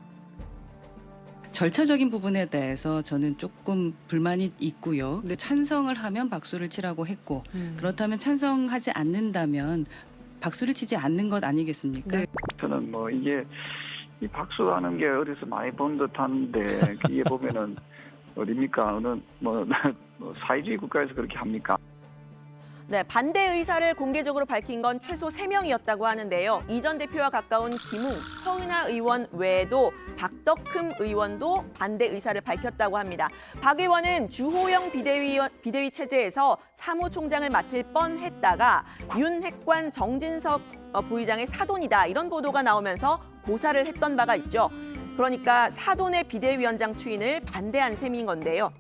절차적인 부분에 대해서 저는 조금 불만이 있고요. 근데 찬성을 하면 박수를 치라고 했고 그렇다면 찬성하지 않는다면 박수를 치지 않는 것 아니겠습니까? 네. 저는 뭐 이게 이 박수하는 게 어디서 많이 본 듯한데 이게 보면은 어딥니까? 어느 뭐 사회주의 국가에서 그렇게 합니까? 네, 반대 의사를 공개적으로 밝힌 건 최소 3명이었다고 하는데요. 이 전 대표와 가까운 김웅, 서은하 의원 외에도 박덕흠 의원도 반대 의사를 밝혔다고 합니다. 박 의원은 주호영 비대위 체제에서 사무총장을 맡을 뻔했다가 윤핵관 정진석 부의장의 사돈이다 이런 보도가 나오면서 고사를 했던 바가 있죠. 그러니까 사돈의 비대위원장 추인을 반대한 셈인 건데요.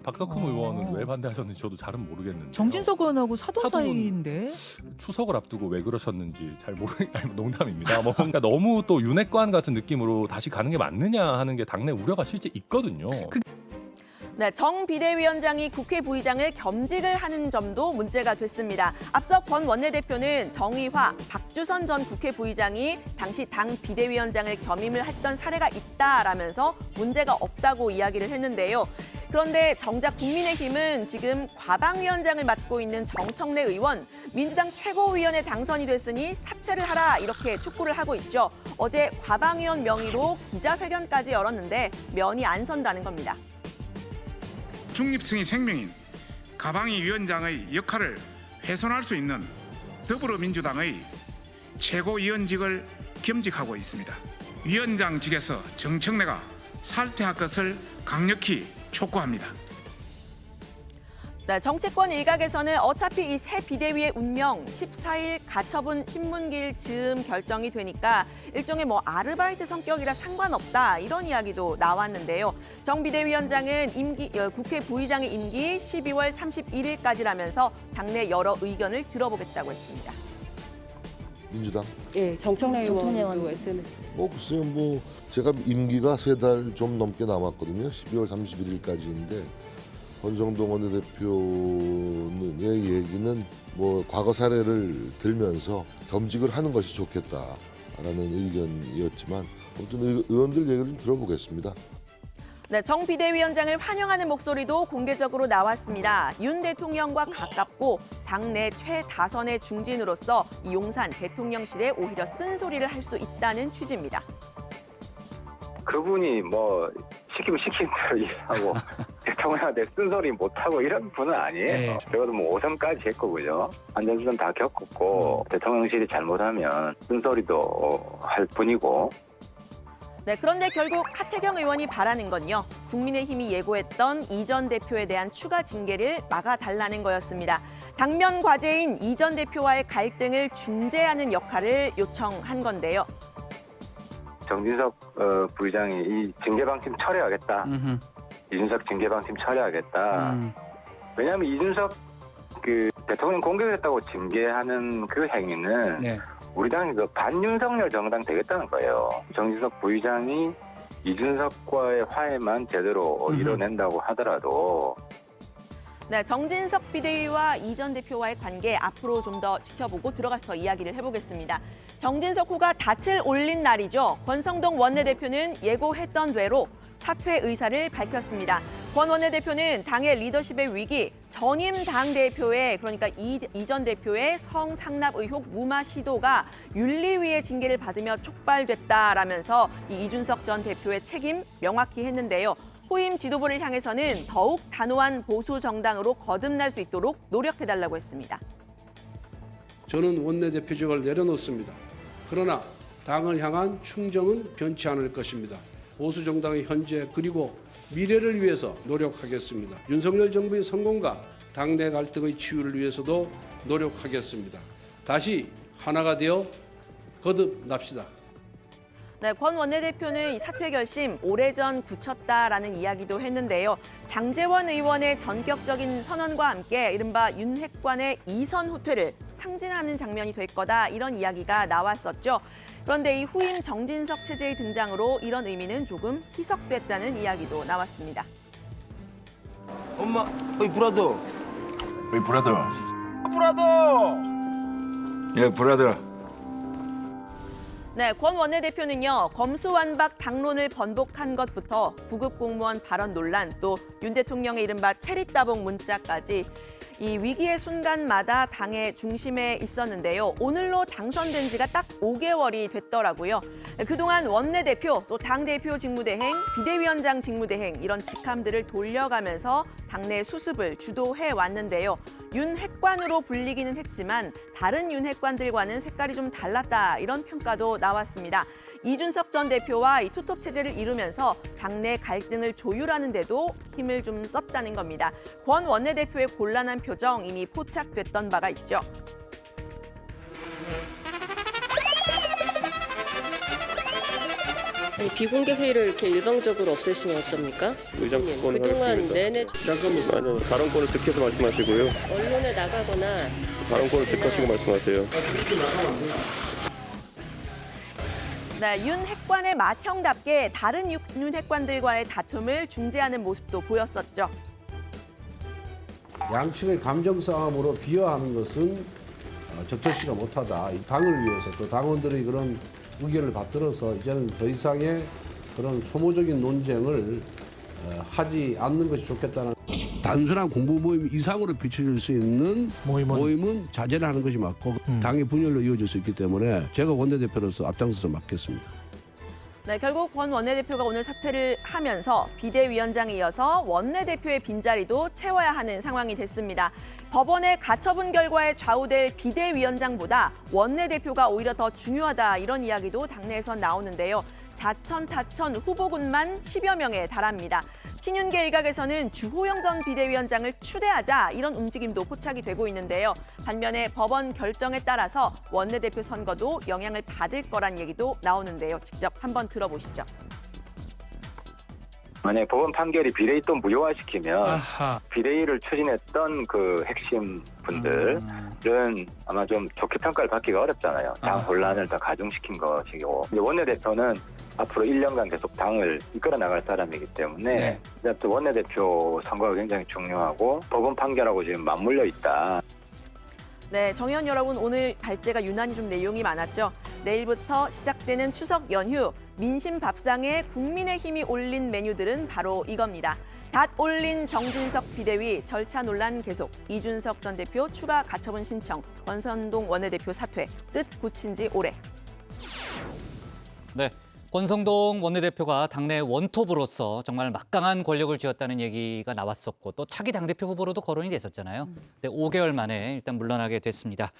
박덕흠 의원은 왜 반대하셨는지 저도 잘은 모르겠는데 정진석 의원하고 사돈 사이인데 추석을 앞두고 왜 그러셨는지 잘 모르겠어요. 농담입니다. 뭐 그러니까 너무 또 윤핵관 같은 느낌으로 다시 가는 게 맞느냐 하는 게 당내 우려가 실제 있거든요. 네, 정 비대위원장이 국회 부의장을 겸직을 하는 점도 문제가 됐습니다. 앞서 권 원내대표는 정의화, 박주선 전 국회 부의장이 당시 당 비대위원장을 겸임을 했던 사례가 있다라면서 문제가 없다고 이야기를 했는데요. 그런데 정작 국민의힘은 지금 과방위원장을 맡고 있는 정청래 의원, 민주당 최고위원에 당선이 됐으니 사퇴를 하라 이렇게 촉구를 하고 있죠. 어제 과방위원 명의로 기자회견까지 열었는데 면이 안 선다는 겁니다. 중립성이 생명인 가방위 위원장의 역할을 훼손할 수 있는 더불어민주당의 최고위원직을 겸직하고 있습니다. 위원장직에서 정청래가 사퇴할 것을 강력히 촉구합니다. 네, 정치권 일각에서는 어차피 이 새 비대위의 운명 14일 가처분 신문기일 즈음 결정이 되니까 일종의 뭐 아르바이트 성격이라 상관없다 이런 이야기도 나왔는데요. 정 비대위원장은 국회 부의장의 임기 12월 31일까지라면서 당내 여러 의견을 들어보겠다고 했습니다. 민주당? 예, 정청래 의원도 SNS. 글쎄요, 뭐 제가 임기가 3달 좀 넘게 남았거든요. 12월 31일까지인데 권성동 원내대표의 얘기는 뭐 과거 사례를 들면서 겸직을 하는 것이 좋겠다라는 의견이었지만 아무튼 의원들 얘기를 좀 들어보겠습니다. 네, 정 비대위원장을 환영하는 목소리도 공개적으로 나왔습니다. 윤 대통령과 가깝고 당내 최다선의 중진으로서 용산 대통령실에 오히려 쓴소리를 할 수 있다는 취지입니다. 그분이 뭐 시키면 시킨 대로 일하고 대통령한테 쓴소리 못하고 이런 분은 아니에요. 네. 적어도 뭐 5선까지 했거든요. 안전수는 다 겪었고 대통령실이 잘못하면 쓴소리도 할 뿐이고. 네, 그런데 결국 하태경 의원이 바라는 건요. 국민의힘이 예고했던 이 전 대표에 대한 추가 징계를 막아달라는 거였습니다. 당면 과제인 이 전 대표와의 갈등을 중재하는 역할을 요청한 건데요. 정진석 부의장이 이 징계방침 철회하겠다. 이준석 징계방침 철회하겠다. 왜냐하면 이준석 그 대통령 공격했다고 징계하는 그 행위는 네. 우리 당이 그 반윤석열 정당 되겠다는 거예요. 정진석 부의장이 이준석과의 화해만 제대로 이뤄낸다고 하더라도. 네, 정진석 비대위와 이 전 대표와의 관계 앞으로 좀 더 지켜보고 들어가서 더 이야기를 해보겠습니다. 정진석 호가 닻을 올린 날이죠. 권성동 원내대표는 예고했던 대로 사퇴 의사를 밝혔습니다. 권 원내대표는 당의 리더십의 위기, 전임 당대표의 그러니까 이 전 대표의 성상납 의혹 무마 시도가 윤리위의 징계를 받으며 촉발됐다라면서 이준석 전 대표의 책임 명확히 했는데요. 후임 지도부를 향해서는 더욱 단호한 보수 정당으로 거듭날 수 있도록 노력해달라고 했습니다. 저는 원내대표직을 내려놓습니다. 그러나 당을 향한 충정은 변치 않을 것입니다. 보수 정당의 현재 그리고 미래를 위해서 노력하겠습니다. 윤석열 정부의 성공과 당내 갈등의 치유를 위해서도 노력하겠습니다. 다시 하나가 되어 거듭납시다. 네, 권 원내대표는 이 사퇴 결심 오래전 굳혔다라는 이야기도 했는데요. 장제원 의원의 전격적인 선언과 함께 이른바 윤핵관의 이선 후퇴를 상징하는 장면이 될 거다 이런 이야기가 나왔었죠. 그런데 이 후임 정진석 체제의 등장으로 이런 의미는 조금 희석됐다는 이야기도 나왔습니다. 엄마, 어이 브라더. 어이 브라더. 예, 브라더. 네, 권 원내대표는요. 검수완박 당론을 번복한 것부터 구급 공무원 발언 논란, 또 윤 대통령의 이른바 체리따봉 문자까지 이 위기의 순간마다 당의 중심에 있었는데요. 오늘로 당선된 지가 딱 5개월이 됐더라고요. 그동안 원내대표, 또 당대표 직무대행, 비대위원장 직무대행 이런 직함들을 돌려가면서 당내 수습을 주도해 왔는데요. 윤핵관으로 불리기는 했지만 다른 윤핵관들과는 색깔이 좀 달랐다 이런 평가도 나왔습니다. 이준석 전 대표와 이 투톱 체제를 이루면서 당내 갈등을 조율하는 데도 힘을 좀 썼다는 겁니다. 권 원내대표의 곤란한 표정 이미 포착됐던 바가 있죠. 아니, 비공개 회의를 이렇게 일방적으로 없애시면 어쩝니까? 의장 특권을 그동안 내내 잠깐만요. 발언권을 득해서 말씀하시고요. 언론에 나가거나 발언권을 득하시고 말씀하세요. 네, 윤핵관의 맏형답게 다른 윤핵관들과의 다툼을 중재하는 모습도 보였었죠. 양측의 감정 싸움으로 비화하는 것은 적절치가 못하다. 이 당을 위해서 또 당원들의 그런 의견을 받들어서 이제는 더 이상의 그런 소모적인 논쟁을 하지 않는 것이 좋겠다는 단순한 공부 모임 이상으로 비춰질 수 있는 모임은 자제를 하는 것이 맞고 당의 분열로 이어질 수 있기 때문에 제가 원내대표로서 앞장서서 맡겠습니다. 네, 결국 권 원내대표가 오늘 사퇴를 하면서 비대위원장에 이어서 원내대표의 빈자리도 채워야 하는 상황이 됐습니다. 법원의 가처분 결과에 좌우될 비대위원장보다 원내대표가 오히려 더 중요하다 이런 이야기도 당내에서 나오는데요. 자천, 타천 후보군만 10여 명에 달합니다. 친윤계 일각에서는 주호영 전 비대위원장을 추대하자 이런 움직임도 포착이 되고 있는데요. 반면에 법원 결정에 따라서 원내대표 선거도 영향을 받을 거란 얘기도 나오는데요. 직접 한번 들어보시죠. 만약에 법원 판결이 비대위 또 무효화시키면 비대위를 추진했던 그 핵심 분들은 아마 좀 좋게 평가를 받기가 어렵잖아요. 당 혼란을 더 가중시킨 것이고 원내대표는 앞으로 1년간 계속 당을 이끌어 나갈 사람이기 때문에 또 원내대표 선거가 굉장히 중요하고 법원 판결하고 지금 맞물려 있다. 네, 정의원 여러분 오늘 발제가 유난히 좀 내용이 많았죠. 내일부터 시작되는 추석 연휴 민심 밥상에 국민의힘이 올린 메뉴들은 바로 이겁니다. 닷 올린 정진석 비대위 절차 논란 계속, 이준석 전 대표 추가 가처분 신청, 권선동 원내대표 사퇴, 뜻 굳힌 지 오래. 네. 권성동 원내대표가 당내 원톱으로서 정말 막강한 권력을 쥐었다는 얘기가 나왔었고 또 차기 당대표 후보로도 거론이 됐었잖아요. 근데 5개월 만에 일단 물러나게 됐습니다.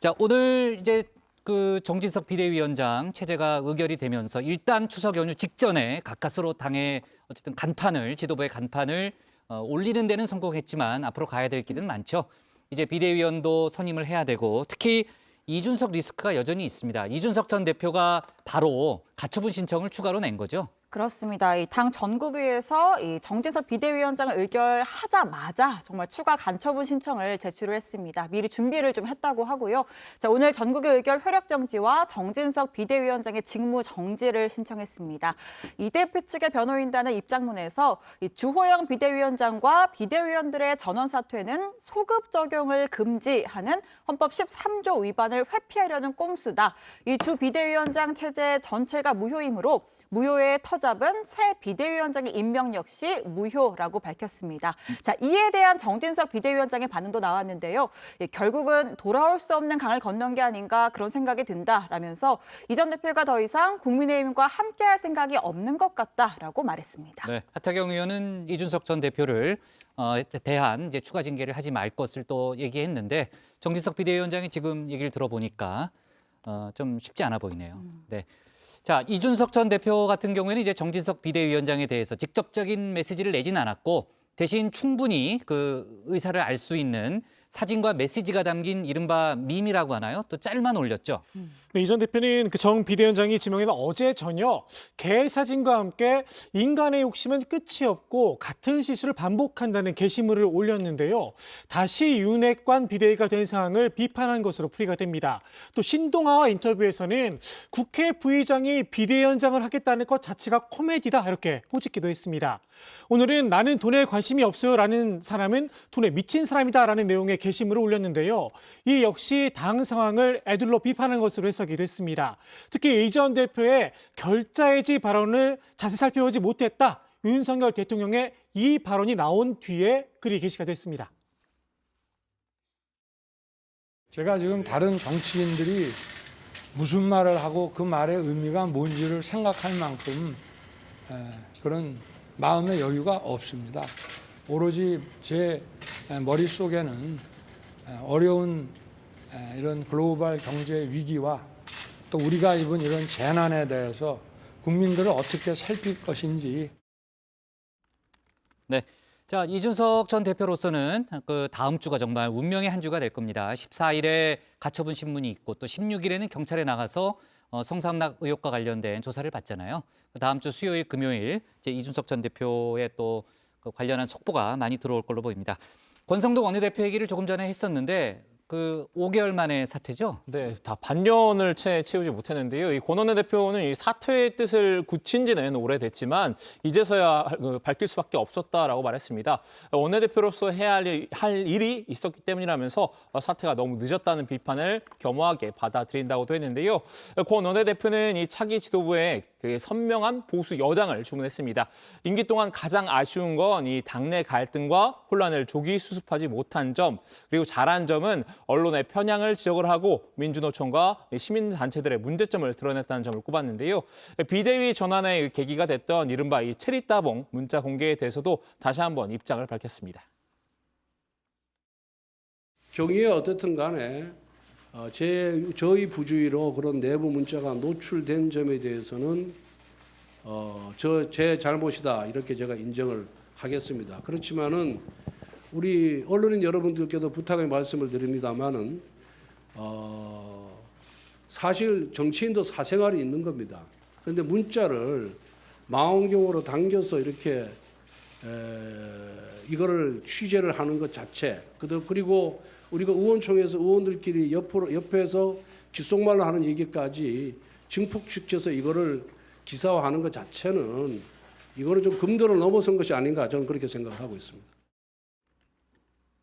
자, 오늘 이제 그 정진석 비대위원장 체제가 의결이 되면서 일단 추석 연휴 직전에 가까스로 당의 어쨌든 간판을, 지도부의 간판을 올리는 데는 성공했지만 앞으로 가야 될 길은 많죠. 이제 비대위원도 선임을 해야 되고 특히 이준석 리스크가 여전히 있습니다. 이준석 전 대표가 바로 가처분 신청을 추가로 낸 거죠. 그렇습니다. 이 당 전국위에서 이 정진석 비대위원장을 의결하자마자 정말 추가 간처분 신청을 제출을 했습니다. 미리 준비를 좀 했다고 하고요. 자, 오늘 전국위 의결 효력 정지와 정진석 비대위원장의 직무 정지를 신청했습니다. 이 대표 측의 변호인단은 입장문에서 이 주호영 비대위원장과 비대위원들의 전원 사퇴는 소급 적용을 금지하는 헌법 13조 위반을 회피하려는 꼼수다. 이 주 비대위원장 체제 전체가 무효이므로 무효의 터잡은 새 비대위원장의 임명 역시 무효라고 밝혔습니다. 자, 이에 대한 정진석 비대위원장의 반응도 나왔는데요. 결국은 돌아올 수 없는 강을 건넌 게 아닌가 그런 생각이 든다라면서 이 전 대표가 더 이상 국민의힘과 함께할 생각이 없는 것 같다라고 말했습니다. 네, 하태경 의원은 이준석 전 대표를 대한 이제 추가 징계를 하지 말 것을 또 얘기했는데 정진석 비대위원장이 지금 얘기를 들어보니까 좀 쉽지 않아 보이네요. 네. 자, 이준석 전 대표 같은 경우에는 이제 정진석 비대위원장에 대해서 직접적인 메시지를 내진 않았고 대신 충분히 그 의사를 알 수 있는 사진과 메시지가 담긴 이른바 밈이라고 하나요? 또 짤만 올렸죠. 네, 이 전 대표는 그 정 비대위원장이 지명한 어제 저녁 개 사진과 함께 인간의 욕심은 끝이 없고 같은 실수를 반복한다는 게시물을 올렸는데요. 다시 윤핵관 비대위가 된 상황을 비판한 것으로 풀이가 됩니다. 또 신동아와 인터뷰에서는 국회 부의장이 비대위원장을 하겠다는 것 자체가 코미디다 이렇게 호짓기도 했습니다. 오늘은 나는 돈에 관심이 없어요라는 사람은 돈에 미친 사람이다라는 내용의 게시물을 올렸는데요. 이 역시 당 상황을 애들로 비판한 것으로 해석이 됐습니다. 특히 이 전 대표의 결자해지 발언을 자세히 살펴보지 못했다. 윤석열 대통령의 이 발언이 나온 뒤에 글이 게시가 됐습니다. 제가 지금 다른 정치인들이 무슨 말을 하고 그 말의 의미가 뭔지를 생각할 만큼 그런 마음의 여유가 없습니다. 오로지 제 머릿속에는 어려운 이런 글로벌 경제 위기와 또 우리가 입은 이런 재난에 대해서 국민들을 어떻게 살필 것인지. 네. 자, 이준석 전 대표로서는 그 다음 주가 정말 운명의 한 주가 될 겁니다. 14일에 가처분 신문이 있고 또 16일에는 경찰에 나가서 성상납 의혹과 관련된 조사를 받잖아요. 다음 주 수요일, 금요일 이제 이준석 전 대표의 또 그 관련한 속보가 많이 들어올 걸로 보입니다. 권성동 원내대표 얘기를 조금 전에 했었는데 그 5개월 만에 사퇴죠? 네, 다 반년을 채우지 못했는데요. 이 권 원내대표는 이 사퇴의 뜻을 굳힌 지는 오래됐지만 이제서야 밝힐 수밖에 없었다라고 말했습니다. 원내대표로서 해야 할 일이 있었기 때문이라면서 사퇴가 너무 늦었다는 비판을 겸허하게 받아들인다고도 했는데요. 권 원내대표는 이 차기 지도부에 선명한 보수 여당을 주문했습니다. 임기 동안 가장 아쉬운 건 이 당내 갈등과 혼란을 조기 수습하지 못한 점, 그리고 잘한 점은 언론의 편향을 지적을 하고 민주노총과 시민단체들의 문제점을 드러냈다는 점을 꼽았는데요. 비대위 전환의 계기가 됐던 이른바 이 체리따봉 문자 공개에 대해서도 다시 한번 입장을 밝혔습니다. 경위에 어떻든 간에 저희 부주의로 그런 내부 문자가 노출된 점에 대해서는 제 잘못이다 이렇게 제가 인정을 하겠습니다. 그렇지만은 우리 언론인 여러분들께도 부탁의 말씀을 드립니다만은 사실 정치인도 사생활이 있는 겁니다. 그런데 문자를 망원경으로 당겨서 이렇게 이거를 취재를 하는 것 자체, 그리고 우리가 의원총회에서 의원들끼리 옆에서 귓속말로 하는 얘기까지 증폭시켜서 이거를 기사화하는 것 자체는 이거는 좀 금도를 넘어선 것이 아닌가 저는 그렇게 생각을 하고 있습니다.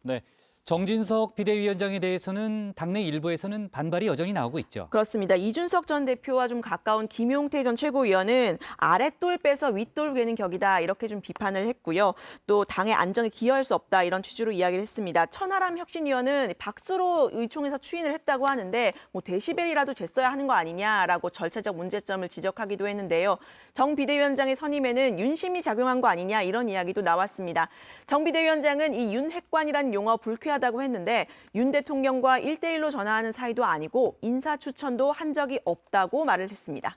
네, 정진석 비대위원장에 대해서는 당내 일부에서는 반발이 여전히 나오고 있죠. 그렇습니다. 이준석 전 대표와 좀 가까운 김용태 전 최고위원은 아랫돌 빼서 윗돌 괴는 격이다 이렇게 좀 비판을 했고요. 또 당의 안정에 기여할 수 없다 이런 취지로 이야기를 했습니다. 천하람 혁신위원은 박수로 의총에서 추인을 했다고 하는데 뭐 데시벨이라도 쟀어야 하는 거 아니냐라고 절차적 문제점을 지적하기도 했는데요. 정 비대위원장의 선임에는 윤심이 작용한 거 아니냐 이런 이야기도 나왔습니다. 정 비대위원장은 이 윤핵관이란 용어 불쾌하다고 했는데 윤 대통령과 1대1로 전화하는 사이도 아니고 인사 추천도 한 적이 없다고 말을 했습니다.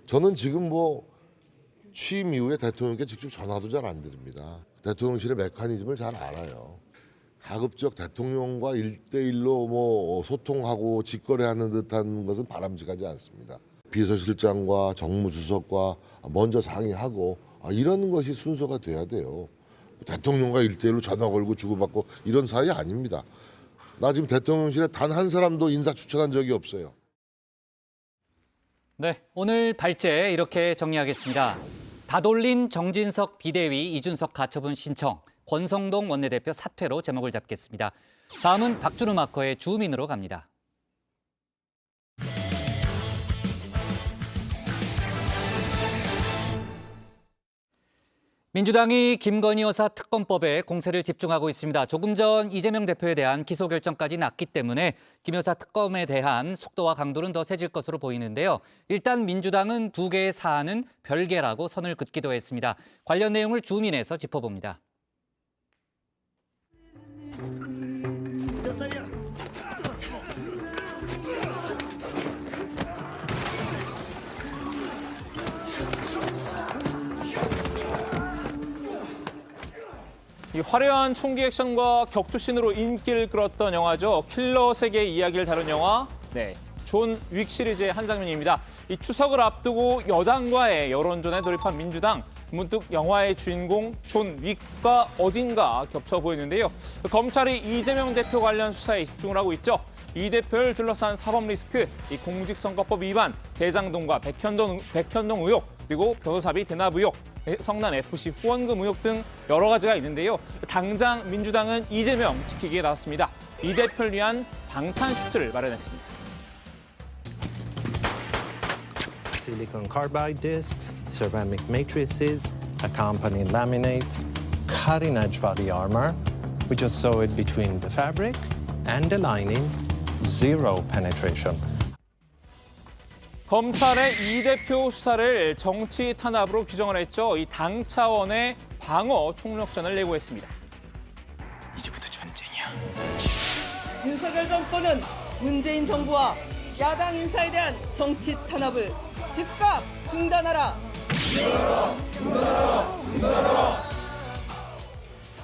저는 지금 뭐 취임 이후에 대통령께 직접 전화도 잘 안 드립니다. 대통령실의 메커니즘을 잘 알아요. 가급적 대통령과 1대1로 뭐 소통하고 직거래하는 듯한 것은 바람직하지 않습니다. 비서실장과 정무수석과 먼저 상의하고 이런 것이 순서가 돼야 돼요. 대통령과 1대1로 전화 걸고 주고받고 이런 사이 아닙니다. 나 지금 대통령실에 단 한 사람도 인사 추천한 적이 없어요. 네, 오늘 발제 이렇게 정리하겠습니다. 다돌림 정진석 비대위 이준석 가처분 신청, 권성동 원내대표 사퇴로 제목을 잡겠습니다. 다음은 박준우 마커의 주민으로 갑니다. 민주당이 김건희 여사 특검법에 공세를 집중하고 있습니다. 조금 전 이재명 대표에 대한 기소 결정까지 났기 때문에 김 여사 특검에 대한 속도와 강도는 더 세질 것으로 보이는데요. 일단 민주당은 두 개의 사안은 별개라고 선을 긋기도 했습니다. 관련 내용을 주민에서 짚어봅니다. 이 화려한 총기 액션과 격투신으로 인기를 끌었던 영화죠. 킬러 세계의 이야기를 다룬 영화, 존 윅 시리즈의 한 장면입니다. 이 추석을 앞두고 여당과의 여론전에 돌입한 민주당, 문득 영화의 주인공 존 윅과 어딘가 겹쳐 보이는데요. 검찰이 이재명 대표 관련 수사에 집중을 하고 있죠. 이 대표를 둘러싼 사법 리스크, 이 공직선거법 위반, 대장동과 백현동 의혹, 그리고 변호사비 대납 의혹, 성남 FC 후원금 의혹 등 여러 가지가 있는데요. 당장 민주당은 이재명 지키기에 나섰습니다. 이 대표를 위한 방탄슈트를 마련했습니다. Silicon carbide discs, ceramic matrices, accompanying laminates, cutting-edge body armor. We just sew it between the fabric and the lining, zero penetration. 검찰의 이 대표 수사를 정치 탄압으로 규정을 했죠. 이 당 차원의 방어 총력전을 예고했습니다. 이제부터 전쟁이야. 윤석열 정권은 문재인 정부와 야당 인사에 대한 정치 탄압을 즉각 중단하라.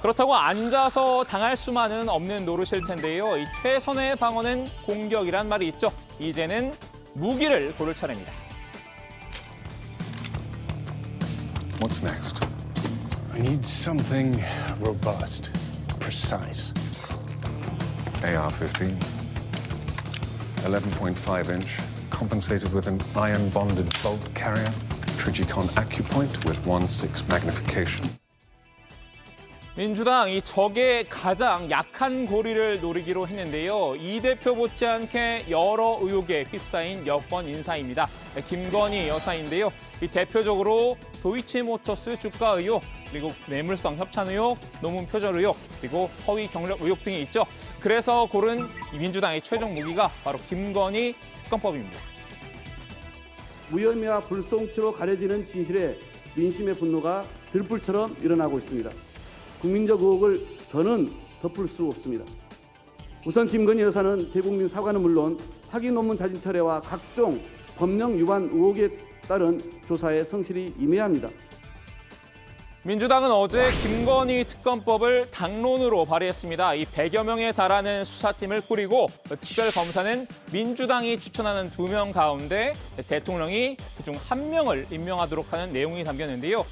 그렇다고 앉아서 당할 수만은 없는 노릇일 텐데요. 이 최선의 방어는 공격이란 말이 있죠. 이제는 무기를 고를 차례입니다. What's next? I need something robust, precise. AR-15, 11.5 inch, compensated with an iron-bonded bolt carrier, Trigicon AccuPoint with 1.6 magnification. 민주당 이 적의 가장 약한 고리를 노리기로 했는데요. 이 대표 못지않게 여러 의혹에 휩싸인 여권 인사입니다. 김건희 여사인데요. 이 대표적으로 도이치모터스 주가 의혹, 그리고 뇌물성 협찬 의혹, 논문 표절 의혹, 그리고 허위 경력 의혹 등이 있죠. 그래서 고른 민주당의 최종 무기가 바로 김건희 특검법입니다. 무혐의와 불송치로 가려지는 진실에 민심의 분노가 들불처럼 일어나고 있습니다. 국민적 의혹을 더는 덮을 수 없습니다. 우선 김건희 여사는 대국민 사과는 물론 학위 논문 자진 철회와 각종 법령 위반 의혹에 따른 조사에 성실히 임해야 합니다. 민주당은 어제 김건희 특검법을 당론으로 발의했습니다. 이 100여 명에 달하는 수사팀을 꾸리고 특별검사는 민주당이 추천하는 2명 가운데 대통령이 그중 1명을 임명하도록 하는 내용이 담겼는데요.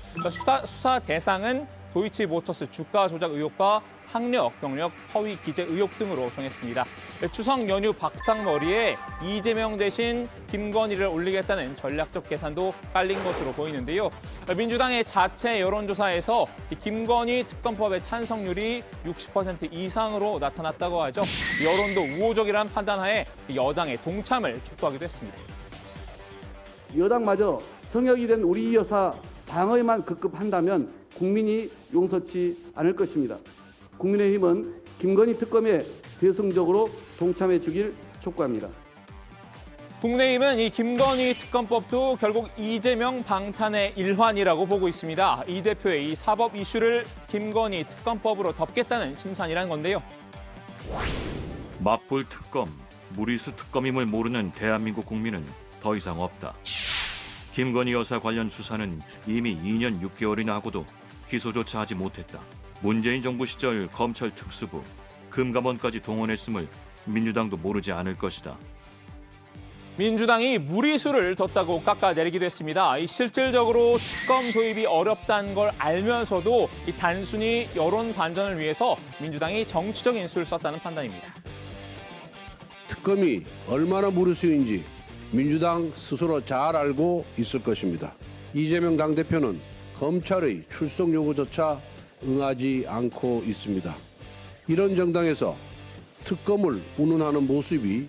수사 대상은 도이치모터스 주가 조작 의혹과 학력, 경력, 허위 기재 의혹 등으로 정했습니다. 추석 연휴 박장머리에 이재명 대신 김건희를 올리겠다는 전략적 계산도 깔린 것으로 보이는데요. 민주당의 자체 여론조사에서 김건희 특검법의 찬성률이 60% 이상으로 나타났다고 하죠. 여론도 우호적이라는 판단하에 여당의 동참을 촉구하기도 했습니다. 여당마저 성역이 된 우리 여사 방어에만 급급한다면 국민이 용서치 않을 것입니다. 국민의힘은 김건희 특검에 대승적으로 동참해 주길 촉구합니다. 국민의힘은 이 김건희 특검법도 결국 이재명 방탄의 일환이라고 보고 있습니다. 이 대표의 이 사법 이슈를 김건희 특검법으로 덮겠다는 심산이라는 건데요. 맞불 특검, 무리수 특검임을 모르는 대한민국 국민은 더 이상 없다. 김건희 여사 관련 수사는 이미 2년 6개월이나 하고도 기소조차 하지 못했다. 문재인 정부 시절 검찰 특수부, 금감원까지 동원했음을 민주당도 모르지 않을 것이다. 민주당이 무리수를 뒀다고 깎아내리기도 했습니다. 실질적으로 특검 도입이 어렵다는 걸 알면서도 단순히 여론 반전을 위해서 민주당이 정치적인 수를 썼다는 판단입니다. 특검이 얼마나 무리수인지 민주당 스스로 잘 알고 있을 것입니다. 이재명 당대표는 검찰의 출석 요구조차 응하지 않고 있습니다. 이런 정당에서 특검을 운운하는 모습이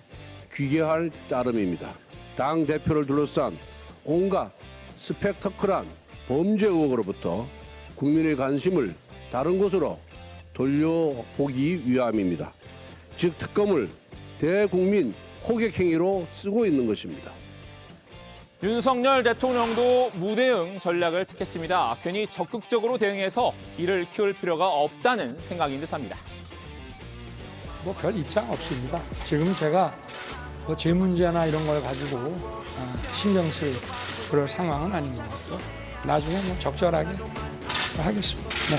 귀계할 따름입니다. 당 대표를 둘러싼 온갖 스펙터클한 범죄 의혹으로부터 국민의 관심을 다른 곳으로 돌려보기 위함입니다. 즉 특검을 대국민 호객행위로 쓰고 있는 것입니다. 윤석열 대통령도 무대응 전략을 택했습니다. 괜히 적극적으로 대응해서 이를 키울 필요가 없다는 생각인 듯합니다. 뭐 별 입장 없습니다. 지금 제가 뭐 제 문제나 이런 걸 가지고 신경 쓸 그럴 상황은 아닌 것 같고 나중에 뭐 적절하게 하겠습니다. 네.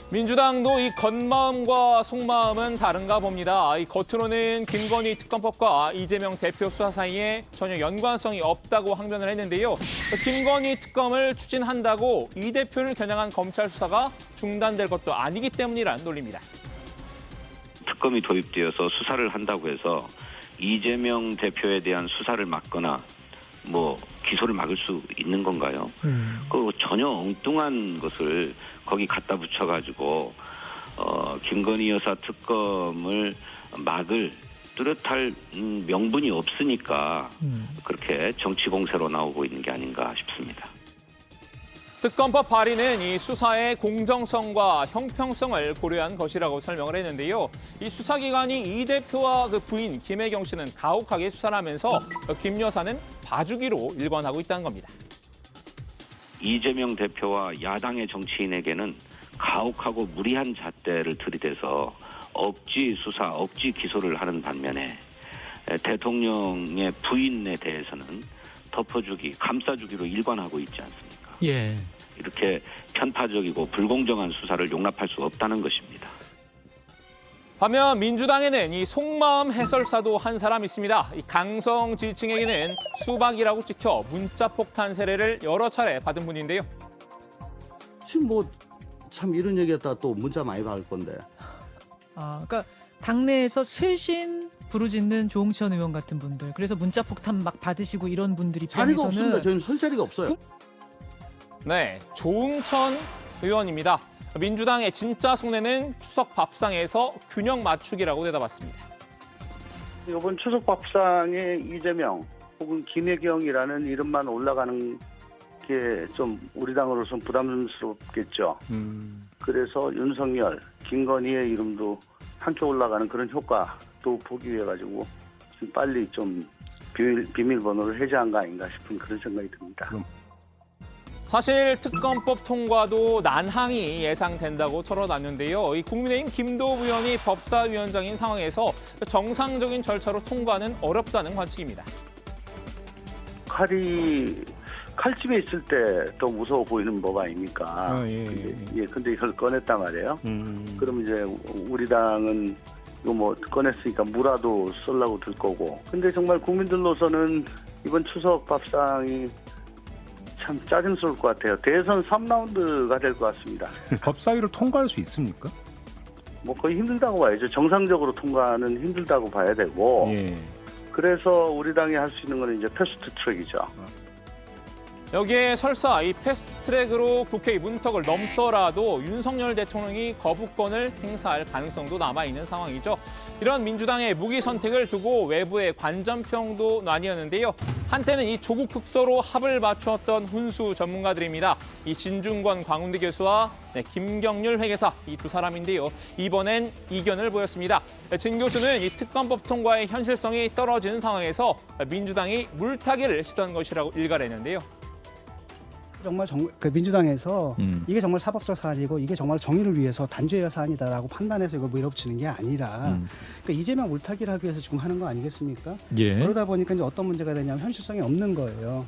민주당도 이 겉마음과 속마음은 다른가 봅니다. 이 겉으로는 김건희 특검법과 이재명 대표 수사 사이에 전혀 연관성이 없다고 항변을 했는데요. 김건희 특검을 추진한다고 이 대표를 겨냥한 검찰 수사가 중단될 것도 아니기 때문이란 논리입니다. 특검이 도입되어서 수사를 한다고 해서 이재명 대표에 대한 수사를 막거나 뭐 기소를 막을 수 있는 건가요? 그 전혀 엉뚱한 것을 거기 갖다 붙여가지고 김건희 여사 특검을 막을 뚜렷할 명분이 없으니까 그렇게 정치 공세로 나오고 있는 게 아닌가 싶습니다. 특검법 발의는 이 수사의 공정성과 형평성을 고려한 것이라고 설명을 했는데요. 이 수사기관이 이 대표와 그 부인 김혜경 씨는 가혹하게 수사를 하면서 김 여사는 봐주기로 일관하고 있다는 겁니다. 이재명 대표와 야당의 정치인에게는 가혹하고 무리한 잣대를 들이대서 억지 수사, 억지 기소를 하는 반면에 대통령의 부인에 대해서는 덮어주기, 감싸주기로 일관하고 있지 않습니까? 예. 이렇게 편파적이고 불공정한 수사를 용납할 수 없다는 것입니다. 반면 민주당에는 이 속마음 해설사도 한 사람 있습니다. 이 강성 지지층에게는 수박이라고 찍혀 문자 폭탄 세례를 여러 차례 받은 분인데요. 지금 뭐 참 이런 얘기했다 또 문자 많이 받을 건데. 그러니까 당내에서 쇄신 부르짖는 조홍천 의원 같은 분들, 그래서 문자 폭탄 막 받으시고 이런 분들 입장에서는 자리가 없습니다. 저희는 설 자리가 없어요. 네, 조응천 의원입니다. 민주당의 진짜 속내는 추석 밥상에서 균형 맞추기라고 대답했습니다. 이번 추석 밥상에 이재명 혹은 김혜경이라는 이름만 올라가는 게 좀 우리 당으로서는 부담스럽겠죠. 그래서 윤석열, 김건희의 이름도 함께 올라가는 그런 효과도 보기 위해 가지고 지금 빨리 좀 비밀번호를 해제한 거 아닌가 싶은 그런 생각이 듭니다. 사실 특검법 통과도 난항이 예상된다고 털어놨는데요. 이 국민의힘 김도우 의원이 법사위원장인 상황에서 정상적인 절차로 통과는 어렵다는 관측입니다. 칼집에 있을 때 더 무서워 보이는 법 아닙니까? 근데 이걸 꺼냈단 말이에요. 그럼 이제 우리 당은 이거 뭐 꺼냈으니까 무라도 쏠라고 들 거고. 근데 정말 국민들로서는 이번 추석 밥상이 참 짜증스러울 것 같아요. 대선 3라운드가 될 것 같습니다. 법사위를 통과할 수 있습니까? 뭐 거의 힘들다고 봐야죠. 정상적으로 통과는 힘들다고 봐야 되고. 그래서 우리 당이 할 수 있는 건 이제 패스트 트랙이죠. 여기에 설사 이 패스트트랙으로 국회의 문턱을 넘더라도 윤석열 대통령이 거부권을 행사할 가능성도 남아있는 상황이죠. 이런 민주당의 무기 선택을 두고 외부의 관전평도 나뉘었는데요. 한때는 이 조국 흑서로 합을 맞추었던 훈수 전문가들입니다. 이 진중권 광운대 교수와 김경률 회계사 이 두 사람인데요. 이번엔 이견을 보였습니다. 진 교수는 이 특검법 통과의 현실성이 떨어지는 상황에서 민주당이 물타기를 시도한 것이라고 일갈했는데요. 정말 민주당에서 이게 정말 사법적 사안이고 이게 정말 정의를 위해서 단죄의 사안이다라고 판단해서 이걸 밀어붙이는 게 아니라 그러니까 이재명 물타기를 하기 위해서 지금 하는 거 아니겠습니까? 그러다 보니까 이제 어떤 문제가 되냐면 현실성이 없는 거예요.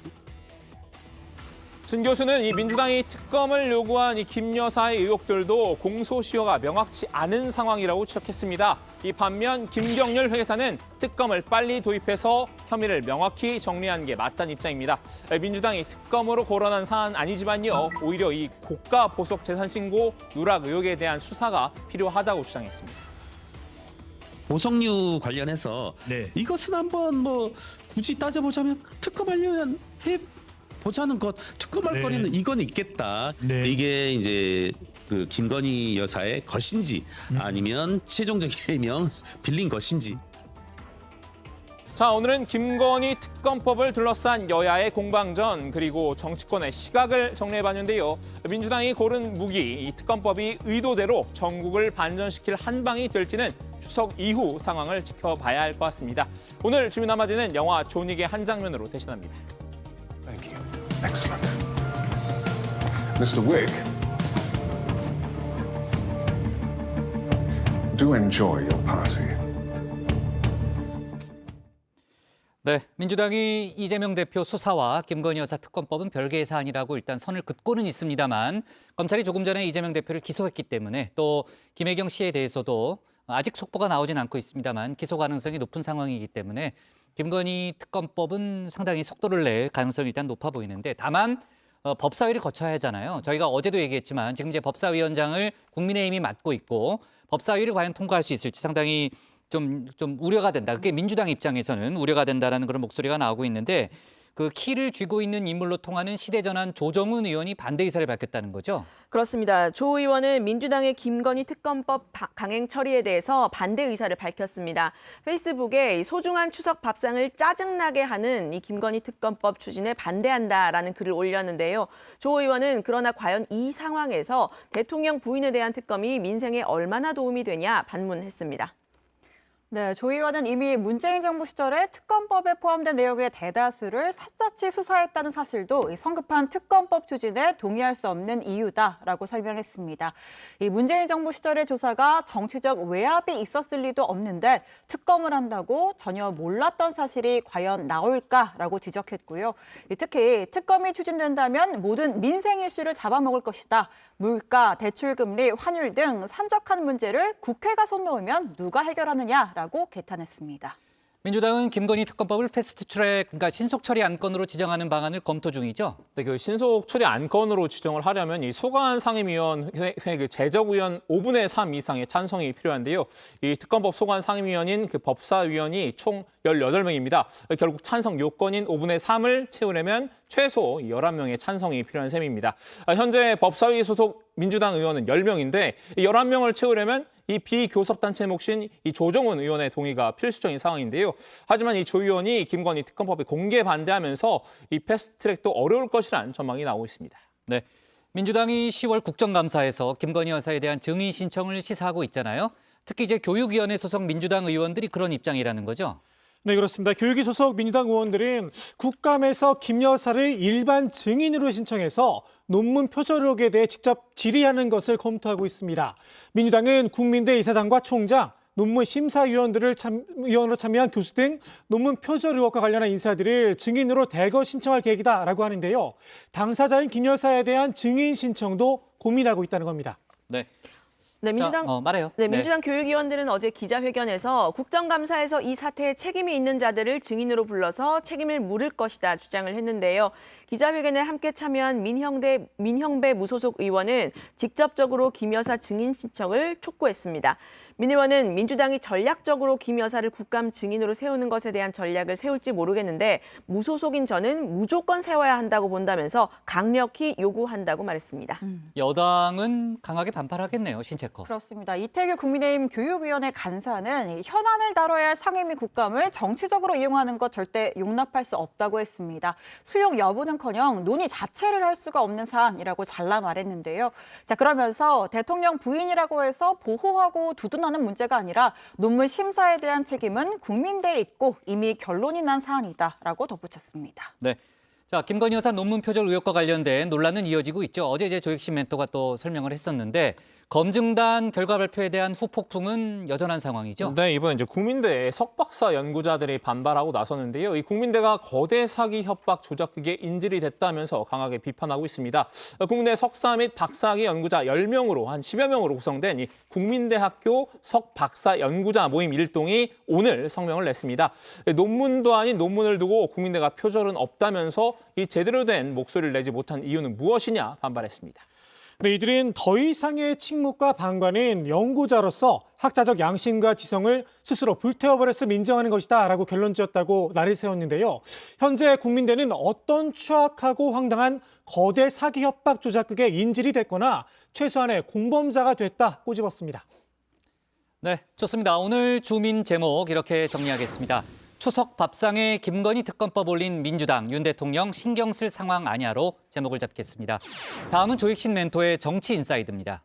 진 교수는 이 민주당이 특검을 요구한 이 김 여사의 의혹들도 공소시효가 명확치 않은 상황이라고 지적했습니다. 이 반면 김경률 회계사는 특검을 빨리 도입해서 혐의를 명확히 정리하는 게 맞다는 입장입니다. 민주당이 특검으로 거론한 사안 아니지만요. 오히려 이 고가 보석 재산 신고 누락 의혹에 대한 수사가 필요하다고 주장했습니다. 보석류 관련해서 이것은 한번 뭐 굳이 따져보자면 특검하려면 보자는 것 특검할 거리는 이건 있겠다. 이게 이제 그 김건희 여사의 것인지 아니면 최종적인 해명 빌린 것인지. 자, 오늘은 김건희 특검법을 둘러싼 여야의 공방전 그리고 정치권의 시각을 정리해봤는데요. 민주당이 고른 무기 이 특검법이 의도대로 전국을 반전시킬 한 방이 될지는 추석 이후 상황을 지켜봐야 할 것 같습니다. 오늘 주민 한마디는 영화 존윅의 한 장면으로 대신합니다. Thank you. Excellent. Mr. Wig, do enjoy your party. 네, 민주당이 이재명 대표 수사와 김건희 여사 특검법은 별개의 사안이라고 일단 선을 긋고는 있습니다만 검찰이 조금 전에 이재명 대표를 기소했기 때문에 또 김혜경 씨에 대해서도 아직 속보가 나오진 않고 있습니다만 기소 가능성이 높은 상황이기 때문에 김건희 특검법은 상당히 속도를 낼 가능성이 일단 높아 보이는데 다만 법사위를 거쳐야 하잖아요. 저희가 어제도 얘기했지만 지금 이제 법사위원장을 국민의힘이 맡고 있고 법사위를 과연 통과할 수 있을지 상당히 좀 우려가 된다. 그게 민주당 입장에서는 우려가 된다라는 그런 목소리가 나오고 있는데 그 키를 쥐고 있는 인물로 통하는 시대전환 조정훈 의원이 반대 의사를 밝혔다는 거죠? 그렇습니다. 조 의원은 민주당의 김건희 특검법 강행 처리에 대해서 반대 의사를 밝혔습니다. 페이스북에 소중한 추석 밥상을 짜증나게 하는 이 김건희 특검법 추진에 반대한다라는 글을 올렸는데요. 조 의원은 그러나 과연 이 상황에서 대통령 부인에 대한 특검이 민생에 얼마나 도움이 되냐 반문했습니다. 네, 조 의원은 이미 문재인 정부 시절에 특검법에 포함된 내용의 대다수를 샅샅이 수사했다는 사실도 성급한 특검법 추진에 동의할 수 없는 이유다라고 설명했습니다. 이 문재인 정부 시절의 조사가 정치적 외압이 있었을 리도 없는데 특검을 한다고 전혀 몰랐던 사실이 과연 나올까라고 지적했고요. 특히 특검이 추진된다면 모든 민생 이슈를 잡아먹을 것이다. 물가, 대출금리, 환율 등 산적한 문제를 국회가 손 놓으면 누가 해결하느냐라고 개탄했습니다. 민주당은 김건희 특검법을 패스트트랙, 그러니까 신속 처리 안건으로 지정하는 방안을 검토 중이죠. 네, 그 신속 처리 안건으로 지정을 하려면 이 소관 상임위원회 그 제적의원 5분의 3 이상의 찬성이 필요한데요. 이 특검법 소관 상임위원인 그 법사위원이 총 18명입니다. 결국 찬성 요건인 5분의 3을 채우려면 최소 11명의 찬성이 필요한 셈입니다. 현재 법사위 소속 민주당 의원은 10명인데 11명을 채우려면 이 비교섭단체 몫인 이 조정훈 의원의 동의가 필수적인 상황인데요. 하지만 이 조 의원이 김건희 특검법에 공개 반대하면서 이 패스트트랙도 어려울 것이라는 전망이 나오고 있습니다. 네, 민주당이 10월 국정감사에서 김건희 여사에 대한 증인 신청을 시사하고 있잖아요. 특히 이제 교육위원회 소속 민주당 의원들이 그런 입장이라는 거죠. 네, 그렇습니다. 교육위 소속 민주당 의원들은 국감에서 김 여사를 일반 증인으로 신청해서 논문 표절의혹에 대해 직접 질의하는 것을 검토하고 있습니다. 민주당은 국민대 이사장과 총장, 논문 심사위원으로 참여한 교수 등 논문 표절 의혹과 관련한 인사들을 증인으로 대거 신청할 계획이다라고 하는데요. 당사자인 김 여사에 대한 증인 신청도 고민하고 있다는 겁니다. 네. 네, 민주당 말해요. 네, 민주당 교육위원들은 어제 기자회견에서 국정감사에서 이 사태에 책임이 있는 자들을 증인으로 불러서 책임을 물을 것이다 주장을 했는데요. 기자회견에 함께 참여한 민형배 무소속 의원은 직접적으로 김 여사 증인 신청을 촉구했습니다. 민 의원은 민주당이 전략적으로 김 여사를 국감 증인으로 세우는 것에 대한 전략을 세울지 모르겠는데 무소속인 저는 무조건 세워야 한다고 본다면서 강력히 요구한다고 말했습니다. 여당은 강하게 반발하겠네요. 신채커. 그렇습니다. 이태규 국민의힘 교육위원회 간사는 현안을 다뤄야 할 상임위 국감을 정치적으로 이용하는 것 절대 용납할 수 없다고 했습니다. 수용 여부는커녕 논의 자체를 할 수가 없는 사안이라고 잘라 말했는데요. 자, 그러면서 대통령 부인이라고 해서 보호하고 두둔하는 문제가 아니라 논문 심사에 대한 책임은 국민대에 있고 이미 결론이 난 사안이다라고 덧붙였습니다. 네. 자, 김건희 여사 논문 표절 의혹과 관련된 논란은 이어지고 있죠. 어제 이제 조익신 멘토가 또 설명을 했었는데 검증단 결과 발표에 대한 후폭풍은 여전한 상황이죠. 네, 이번 이제 국민대 석박사 연구자들이 반발하고 나섰는데요. 이 국민대가 거대 사기 협박 조작극에 인질이 됐다면서 강하게 비판하고 있습니다. 국내 석사 및 박사학위 연구자 10명으로 한 10여 명으로 구성된 이 국민대 학교 석박사 연구자 모임 일동이 오늘 성명을 냈습니다. 논문도 아닌 논문을 두고 국민대가 표절은 없다면서 이 제대로 된 목소리를 내지 못한 이유는 무엇이냐 반발했습니다. 네, 이들은 더 이상의 침묵과 방관은 연구자로서 학자적 양심과 지성을 스스로 불태워버렸음을 인정하는 것이다 라고 결론 지었다고 날을 세웠는데요. 현재 국민대는 어떤 추악하고 황당한 거대 사기 협박 조작극에 인질이 됐거나 최소한의 공범자가 됐다 꼬집었습니다. 네, 좋습니다. 오늘 주민 제목 이렇게 정리하겠습니다. 추석 밥상에 김건희 특검법 올린 민주당, 윤 대통령 신경 쓸 상황 아냐로 제목을 잡겠습니다. 다음은 조익신 멘토의 정치 인사이드입니다.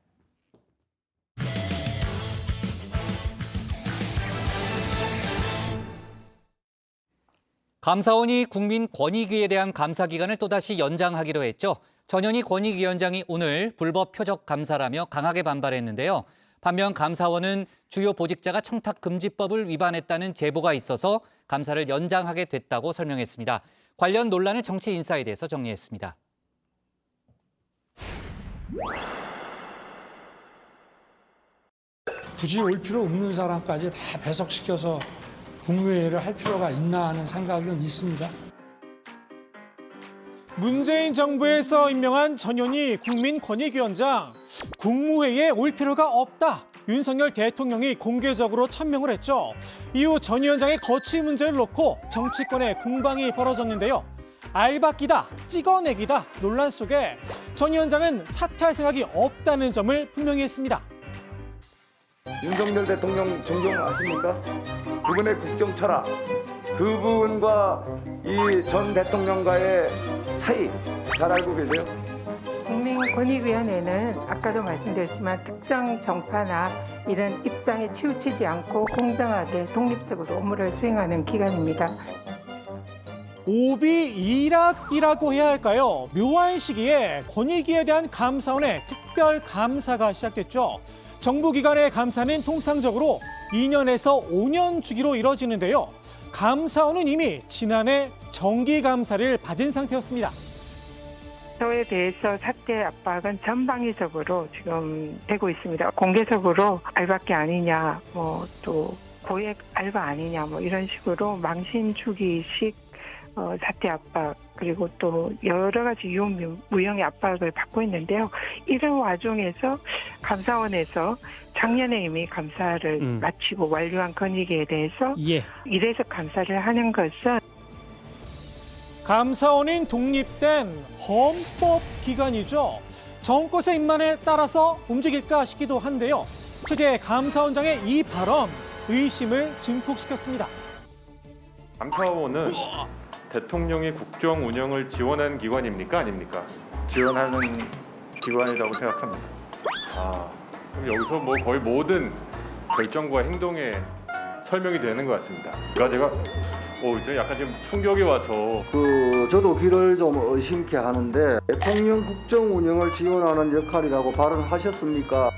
감사원이 국민 권익위에 대한 감사 기간을 또다시 연장하기로 했죠. 전현희 권익위원장이 오늘 불법 표적 감사라며 강하게 반발했는데요. 반면 감사원은 주요 보직자가 청탁금지법을 위반했다는 제보가 있어서 감사를 연장하게 됐다고 설명했습니다. 관련 논란을 정치인사이드에서 정리했습니다. 굳이 올 필요 없는 사람까지 다 배석시켜서 국무회의를 할 필요가 있나 하는 생각은 있습니다. 문재인 정부에서 임명한 전현희 국민권익위원장, 국무회의에 올 필요가 없다. 윤석열 대통령이 공개적으로 천명을 했죠. 이후 전 위원장의 거취 문제를 놓고 정치권의 공방이 벌어졌는데요. 알박기다, 찍어내기다 논란 속에 전 위원장은 사퇴할 생각이 없다는 점을 분명히 했습니다. 윤석열 대통령 존경하십니까? 그분의 국정 철학, 그분과 이 전 대통령과의 차이 잘 알고 계세요? 국민권익위원회는 아까도 말씀드렸지만 특정 정파나 이런 입장에 치우치지 않고 공정하게 독립적으로 업무를 수행하는 기관입니다. 오비일학이라고 해야 할까요? 묘한 시기에 권익위에 대한 감사원의 특별 감사가 시작됐죠. 정부기관의 감사는 통상적으로 2년에서 5년 주기로 이뤄지는데요. 감사원은 이미 지난해 정기감사를 받은 상태였습니다. 저에 대해서 사퇴 압박은 전방위적으로 지금 되고 있습니다. 공개적으로 알바끼 아니냐, 또 고액 알바 아니냐, 이런 식으로 망신 주기식 사퇴 압박, 그리고 또 여러 가지 유용무용의 압박을 받고 있는데요. 이런 와중에서 감사원에서 작년에 이미 감사를 마치고 완료한 권익위에 대해서 이례적 감사를 하는 것은 감사원은 독립된 헌법기관이죠. 정권의 입맛에 따라서 움직일까 싶기도 한데요. 최재 감사원장의 이 발언, 의심을 증폭시켰습니다. 감사원은 대통령이 국정 운영을 지원하는 기관입니까? 아닙니까? 지원하는 기관이라고 생각합니다. 그럼 여기서 거의 모든 결정과 행동에 설명이 되는 것 같습니다. 제가 이제 약간 좀 충격이 와서 저도 귀를 좀 의심케 하는데 대통령 국정 운영을 지원하는 역할이라고 발언하셨습니까?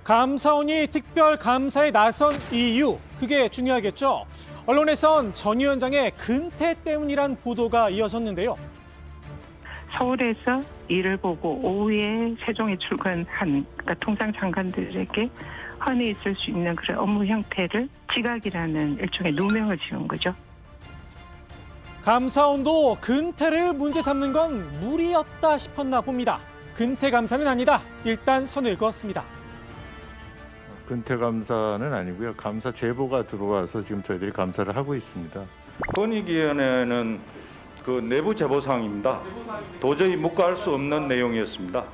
감사원이 특별 감사에 나선 이유, 그게 중요하겠죠. 언론에선 전 위원장의 근태 때문이란 보도가 이어졌는데요. 서울에서 일을 보고 오후에 세종에 출근한 그러니까 통상 장관들에게 헌해 있을 수 있는 그런 업무 형태를 지각이라는 일종의 누명을 지은 거죠. 감사원도 근태를 문제 삼는 건 무리였다 싶었나 봅니다. 근태 감사는 아니다. 일단 선을 그었습니다. 근태 감사는 아니고요. 감사 제보가 들어와서 지금 저희들이 감사를 하고 있습니다. 권익위원회는 그 내부 제보 사항입니다. 도저히 묵과할 수 없는 내용이었습니다.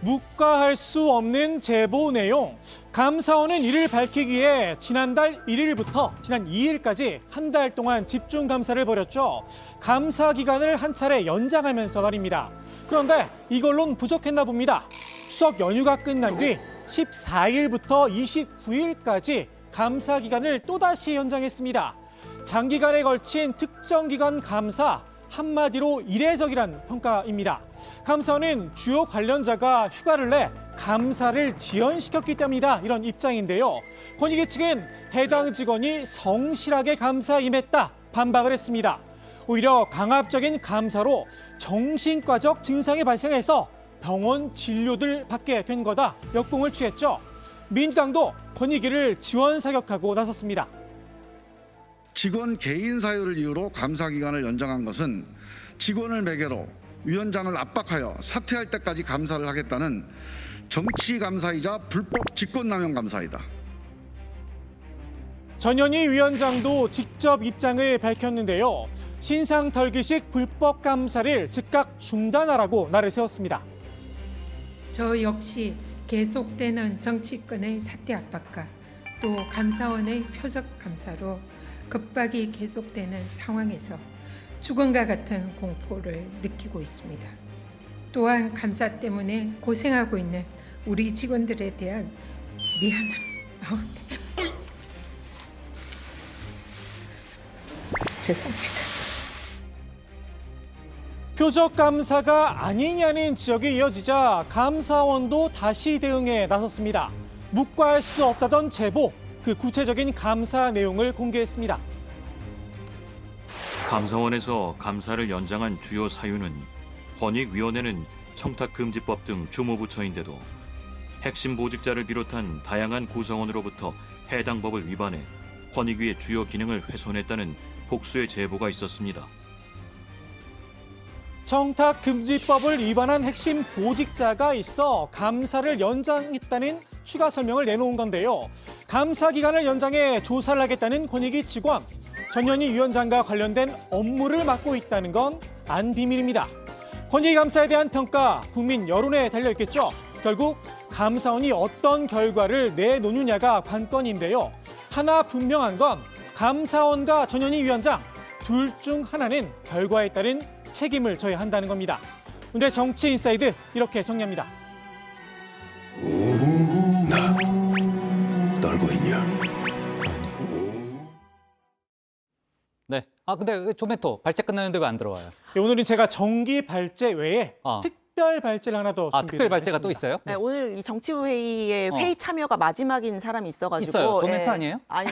묵과할 수 없는 제보 내용. 감사원은 이를 밝히기 위해 지난달 1일부터 지난 2일까지 한 달 동안 집중 감사를 벌였죠. 감사 기간을 한 차례 연장하면서 말입니다. 그런데 이걸론 부족했나 봅니다. 추석 연휴가 끝난 뒤 14일부터 29일까지 감사 기간을 또다시 연장했습니다. 장기간에 걸친 특정 기간 감사, 한마디로 이례적이란 평가입니다. 감사원은 주요 관련자가 휴가를 내 감사를 지연시켰기 때문이다, 이런 입장인데요. 권익위 측은 해당 직원이 성실하게 감사에 임했다 반박을 했습니다. 오히려 강압적인 감사로 정신과적 증상이 발생해서 병원 진료를 받게 된 거다, 역공을 취했죠. 민주당도 권익위를 지원 사격하고 나섰습니다. 직원 개인 사유를 이유로 감사 기간을 연장한 것은 직원을 매개로 위원장을 압박하여 사퇴할 때까지 감사를 하겠다는 정치 감사이자 불법 직권남용 감사이다. 전현희 위원장도 직접 입장을 밝혔는데요. 신상털기식 불법 감사를 즉각 중단하라고 날을 세웠습니다. 저 역시 계속되는 정치권의 사퇴 압박과 또 감사원의 표적 감사로 급박이 계속되는 상황에서 죽음과 같은 공포를 느끼고 있습니다. 또한 감사 때문에 고생하고 있는 우리 직원들에 대한 미안함. 죄송합니다. 표적 감사가 아니냐는 지적이 이어지자 감사원도 다시 대응에 나섰습니다. 묵과할 수 없다던 제보, 그 구체적인 감사 내용을 공개했습니다. 감사원에서 감사를 연장한 주요 사유는 권익위원회는 청탁금지법 등 주무부처인데도 핵심 보직자를 비롯한 다양한 구성원으로부터 해당 법을 위반해 권익위의 주요 기능을 훼손했다는 복수의 제보가 있었습니다. 청탁금지법을 위반한 핵심 보직자가 있어 감사를 연장했다는 추가 설명을 내놓은 건데요. 감사 기간을 연장해 조사를 하겠다는 권익위 직원, 전현희 위원장과 관련된 업무를 맡고 있다는 건 안 비밀입니다. 권익위 감사에 대한 평가, 국민 여론에 달려있겠죠. 결국 감사원이 어떤 결과를 내놓느냐가 관건인데요. 하나 분명한 건 감사원과 전현희 위원장 둘 중 하나는 결과에 따른 책임을 져야 한다는 겁니다. 오늘의 정치 인사이드 이렇게 정리합니다. 나 떨고 있냐? 네. 근데 왜 조메토 발제 끝나는데 왜 안 들어와요? 네, 오늘은 제가 정기 발제 외에 특별 발제를 하나 더 준비를 특별 발제가 했습니다. 또 있어요? 네, 오늘 이 정치회의에 회의 참여가 마지막인 사람이 있어가지고. 있어요. 조멘토 아니에요? 아니.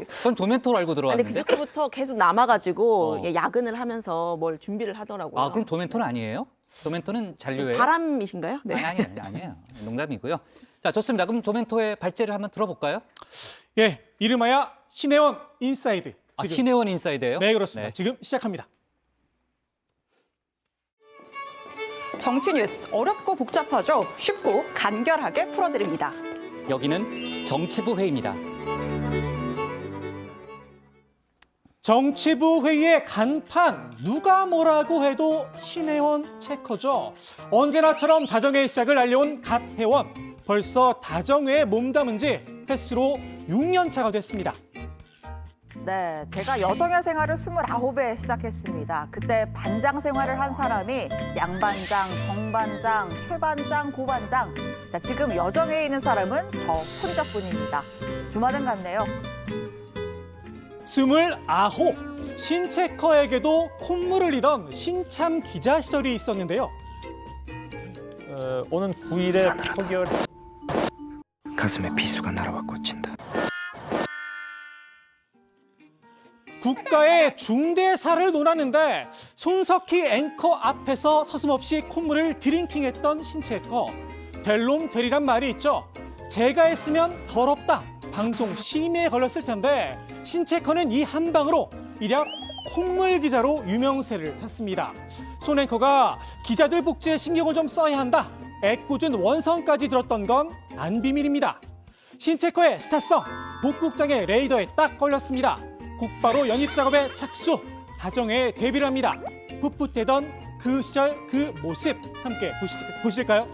전 조멘토로 알고 들어왔는데. 근데 그저께부터 계속 남아가지고 야근을 하면서 뭘 준비를 하더라고요. 그럼 조멘토는 아니에요? 조멘토는 잔류예요? 바람이신가요? 네. 아니에요. 농담이고요. 자, 좋습니다. 그럼 조멘토의 발제를 한번 들어볼까요? 예, 이름하여 신혜원 인사이드. 신혜원 인사이드예요? 네, 그렇습니다. 지금 시작합니다. 정치 뉴스 어렵고 복잡하죠? 쉽고 간결하게 풀어드립니다. 여기는 정치부 회의입니다. 정치부 회의의 간판, 누가 뭐라고 해도 신혜원 체커죠. 언제나처럼 다정회의 시작을 알려온 갓 회원. 벌써 다정회에 몸담은 지 횟수로 6년 차가 됐습니다. 네, 제가 여정회 생활을 29에 시작했습니다. 그때 반장 생활을 한 사람이 양반장, 정반장, 최반장, 고반장. 자, 지금 여정회에 있는 사람은 저 혼자뿐입니다. 주말은 같네요. 29. 신체커에게도 콧물을 흘리던 신참 기자 시절이 있었는데요. 오는 9일에 표결. 가슴에 비수가 날아와 꽂힌다. 국가의 중대사를 논하는데 손석희 앵커 앞에서 서슴없이 콧물을 드링킹했던 신체커. 될 놈 되리란 말이 있죠. 제가 했으면 더럽다. 방송 심의에 걸렸을 텐데 신체커는 이 한 방으로 일약 콧물 기자로 유명세를 탔습니다. 손 앵커가 기자들 복지에 신경을 좀 써야 한다. 애꿎은 원성까지 들었던 건 안 비밀입니다. 신체커의 스타성, 복국장의 레이더에 딱 걸렸습니다. 곧바로 연입 작업에 착수, 다정에 데뷔를 합니다. 풋풋대던 그 시절 그 모습 함께 보실까요?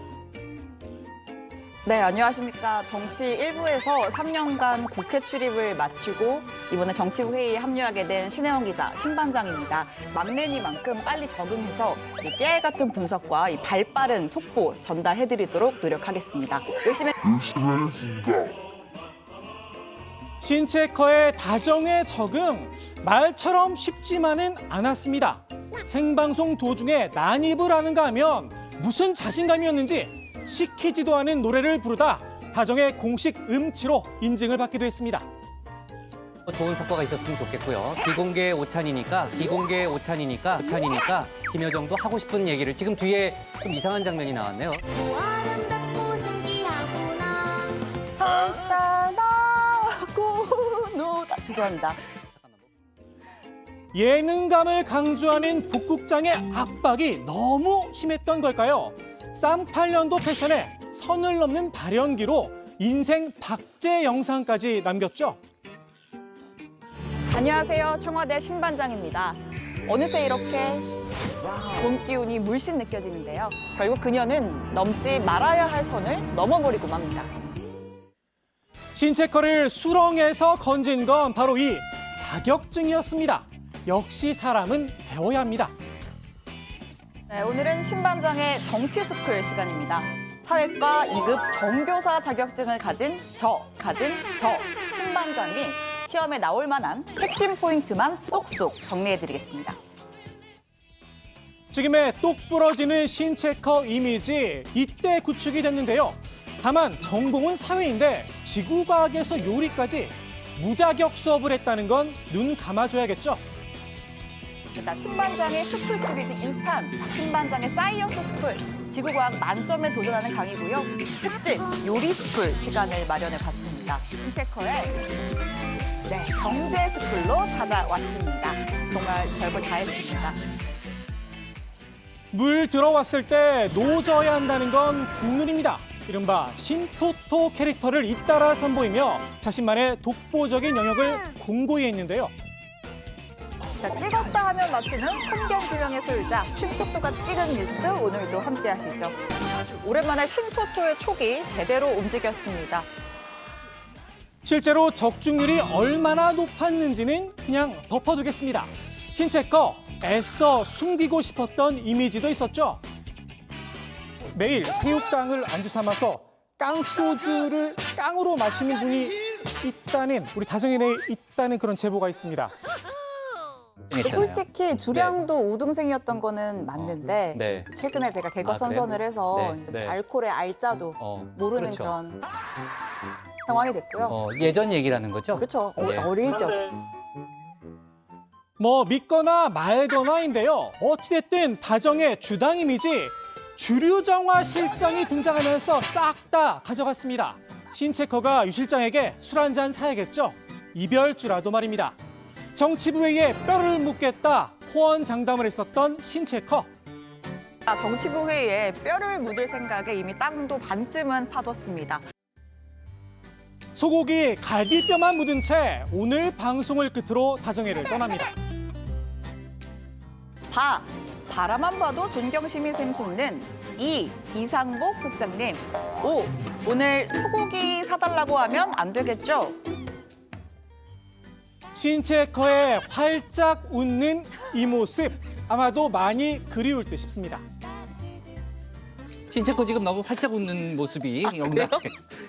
네, 안녕하십니까. 정치 1부에서 3년간 국회 출입을 마치고 이번에 정치부 회의에 합류하게 된 신혜원 기자, 신반장입니다. 막내니만큼 빨리 적응해서 이 깨알 같은 분석과 이 발빠른 속보 전달해드리도록 노력하겠습니다. 열심히 하겠습니다. 신체커의 다정의 적응, 말처럼 쉽지만은 않았습니다. 생방송 도중에 난입을 하는가 하면 무슨 자신감이었는지 시키지도 않은 노래를 부르다 다정의 공식 음치로 인증을 받기도 했습니다. 좋은 성과가 있었으면 좋겠고요. 비공개 오찬이니까 김여정도 하고 싶은 얘기를 지금 뒤에 좀 이상한 장면이 나왔네요. 죄송합니다. 예능감을 강조하는 북국장의 압박이 너무 심했던 걸까요? 쌍팔년도 패션에 선을 넘는 발연기로 인생 박제 영상까지 남겼죠. 안녕하세요. 청와대 신반장입니다. 어느새 이렇게 봄 기운이 물씬 느껴지는데요. 결국 그녀는 넘지 말아야 할 선을 넘어버리고 맙니다. 신체커를 수렁에서 건진 건 바로 이 자격증이었습니다. 역시 사람은 배워야 합니다. 네, 오늘은 신반장의 정치스쿨 시간입니다. 사회과 2급 정교사 자격증을 가진 저 신반장이 시험에 나올 만한 핵심 포인트만 쏙쏙 정리해드리겠습니다. 지금의 똑 부러지는 신체커 이미지 이때 구축이 됐는데요. 다만 전공은 사회인데 지구과학에서 요리까지 무자격 수업을 했다는 건 눈 감아줘야겠죠. 일단 신반장의 스쿨 시리즈 2탄, 신반장의 사이언스 스쿨, 지구과학 만점에 도전하는 강의고요. 특집 요리 스쿨 시간을 마련해 봤습니다. 신체커의 경제 스쿨로 찾아왔습니다. 정말 별걸 다 했습니다. 물 들어왔을 때 노져야 한다는 건 국룰입니다. 이른바 신토토 캐릭터를 잇따라 선보이며 자신만의 독보적인 영역을 공고히 했는데요. 자, 찍었다 하면 맞추는 선견지명의 소유자 신토토가 찍은 뉴스 오늘도 함께 하시죠. 오랜만에 신토토의 촉이 제대로 움직였습니다. 실제로 적중률이 얼마나 높았는지는 그냥 덮어두겠습니다. 신체커 애써 숨기고 싶었던 이미지도 있었죠. 매일 새우깡을 안주 삼아서 깡소주를 깡으로 마시는 분이 있다는, 우리 다정에 내에 있다는 그런 제보가 있습니다. 솔직히 주량도 우등생이었던 거는 맞는데 네. 최근에 제가 개거 선선을 해서 네. 알코올의 알자도 모르는 그렇죠. 그런 상황이 됐고요. 예전 얘기라는 거죠? 그렇죠. 예. 어릴 적. 뭐 믿거나 말거나인데요. 어찌됐든 다정의 주당 이미지 주류정화 실장이 등장하면서 싹 다 가져갔습니다. 신체커가 유 실장에게 술 한잔 사야겠죠. 이별주라도 말입니다. 정치부 회의에 뼈를 묻겠다 호언장담을 했었던 신체커. 정치부 회의에 뼈를 묻을 생각에 이미 땅도 반쯤은 파뒀습니다. 소고기 갈비뼈만 묻은 채 오늘 방송을 끝으로 다정회를 떠납니다. 바라만 봐도 존경심이 샘솟는 이상복 국장님. 오늘 소고기 사달라고 하면 안 되겠죠? 신체커의 활짝 웃는 이 모습 아마도 많이 그리울 듯 싶습니다. 신체커 지금 너무 활짝 웃는 모습이 영상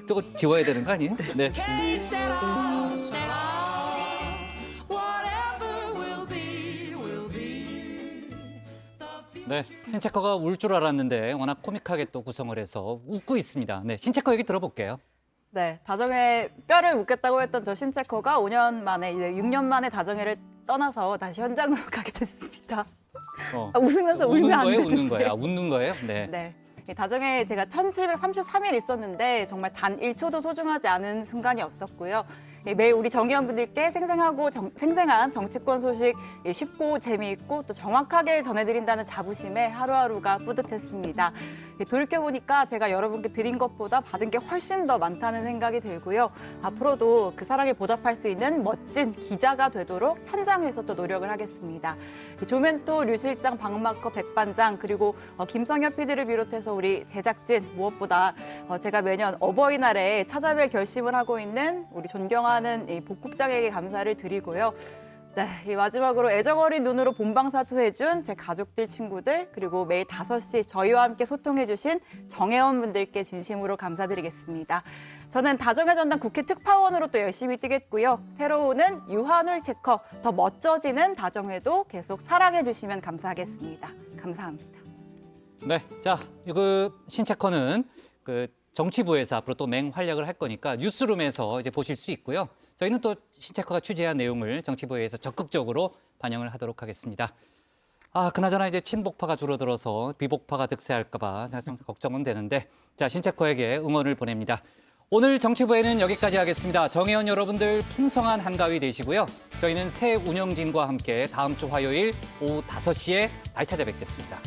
저거 지워야 되는 거 아니에요? 네. 네, 신체커가 울 줄 알았는데 워낙 코믹하게 또 구성을 해서 웃고 있습니다. 네, 신체커 얘기 들어볼게요. 네, 다정회 뼈를 묻겠다고 했던 저 신체커가 5년 만에, 이제 6년 만에 다정회를 떠나서 다시 현장으로 가게 됐습니다. 어. 웃으면서 울면 안 되는데. 웃는 거예요? 웃는 거예요? 네. 네. 이 다정에 제가 1733일 있었는데 정말 단 1초도 소중하지 않은 순간이 없었고요. 매일 우리 정의원분들께 생생한 정치권 소식 쉽고 재미있고 또 정확하게 전해드린다는 자부심에 하루하루가 뿌듯했습니다. 돌이켜보니까 제가 여러분께 드린 것보다 받은 게 훨씬 더 많다는 생각이 들고요. 앞으로도 그 사랑에 보답할 수 있는 멋진 기자가 되도록 현장에서 또 노력을 하겠습니다. 조멘토, 류 실장, 박마커, 백반장 그리고 김성엽 PD를 비롯해서 우리 제작진 무엇보다 제가 매년 어버이날에 찾아뵐 결심을 하고 있는 우리 존경하는 이 복국장에게 감사를 드리고요. 네, 이 마지막으로 애정어린 눈으로 본방사수해준 제 가족들, 친구들 그리고 매일 5시 저희와 함께 소통해주신 정혜원분들께 진심으로 감사드리겠습니다. 저는 다정의 전당 국회 특파원으로 또 열심히 뛰겠고요. 새로 오는 유한울 체커, 더 멋져지는 다정회도 계속 사랑해주시면 감사하겠습니다. 감사합니다. 네, 자, 그 신체커는 그 정치부에서 앞으로 또 맹활약을 할 거니까 뉴스룸에서 이제 보실 수 있고요. 저희는 또 신체커가 취재한 내용을 정치부에서 적극적으로 반영을 하도록 하겠습니다. 그나저나 이제 친복파가 줄어들어서 비복파가 득세할까 봐 사실 걱정은 되는데 자, 신체커에게 응원을 보냅니다. 오늘 정치부에는 여기까지 하겠습니다. 정혜원 여러분들 풍성한 한가위 되시고요. 저희는 새 운영진과 함께 다음 주 화요일 오후 5시에 다시 찾아뵙겠습니다.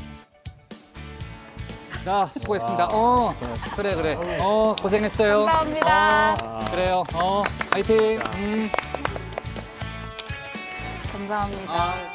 자, 수고했습니다. 그래. 고생했어요. 감사합니다. 그래요. 화이팅. 감사합니다.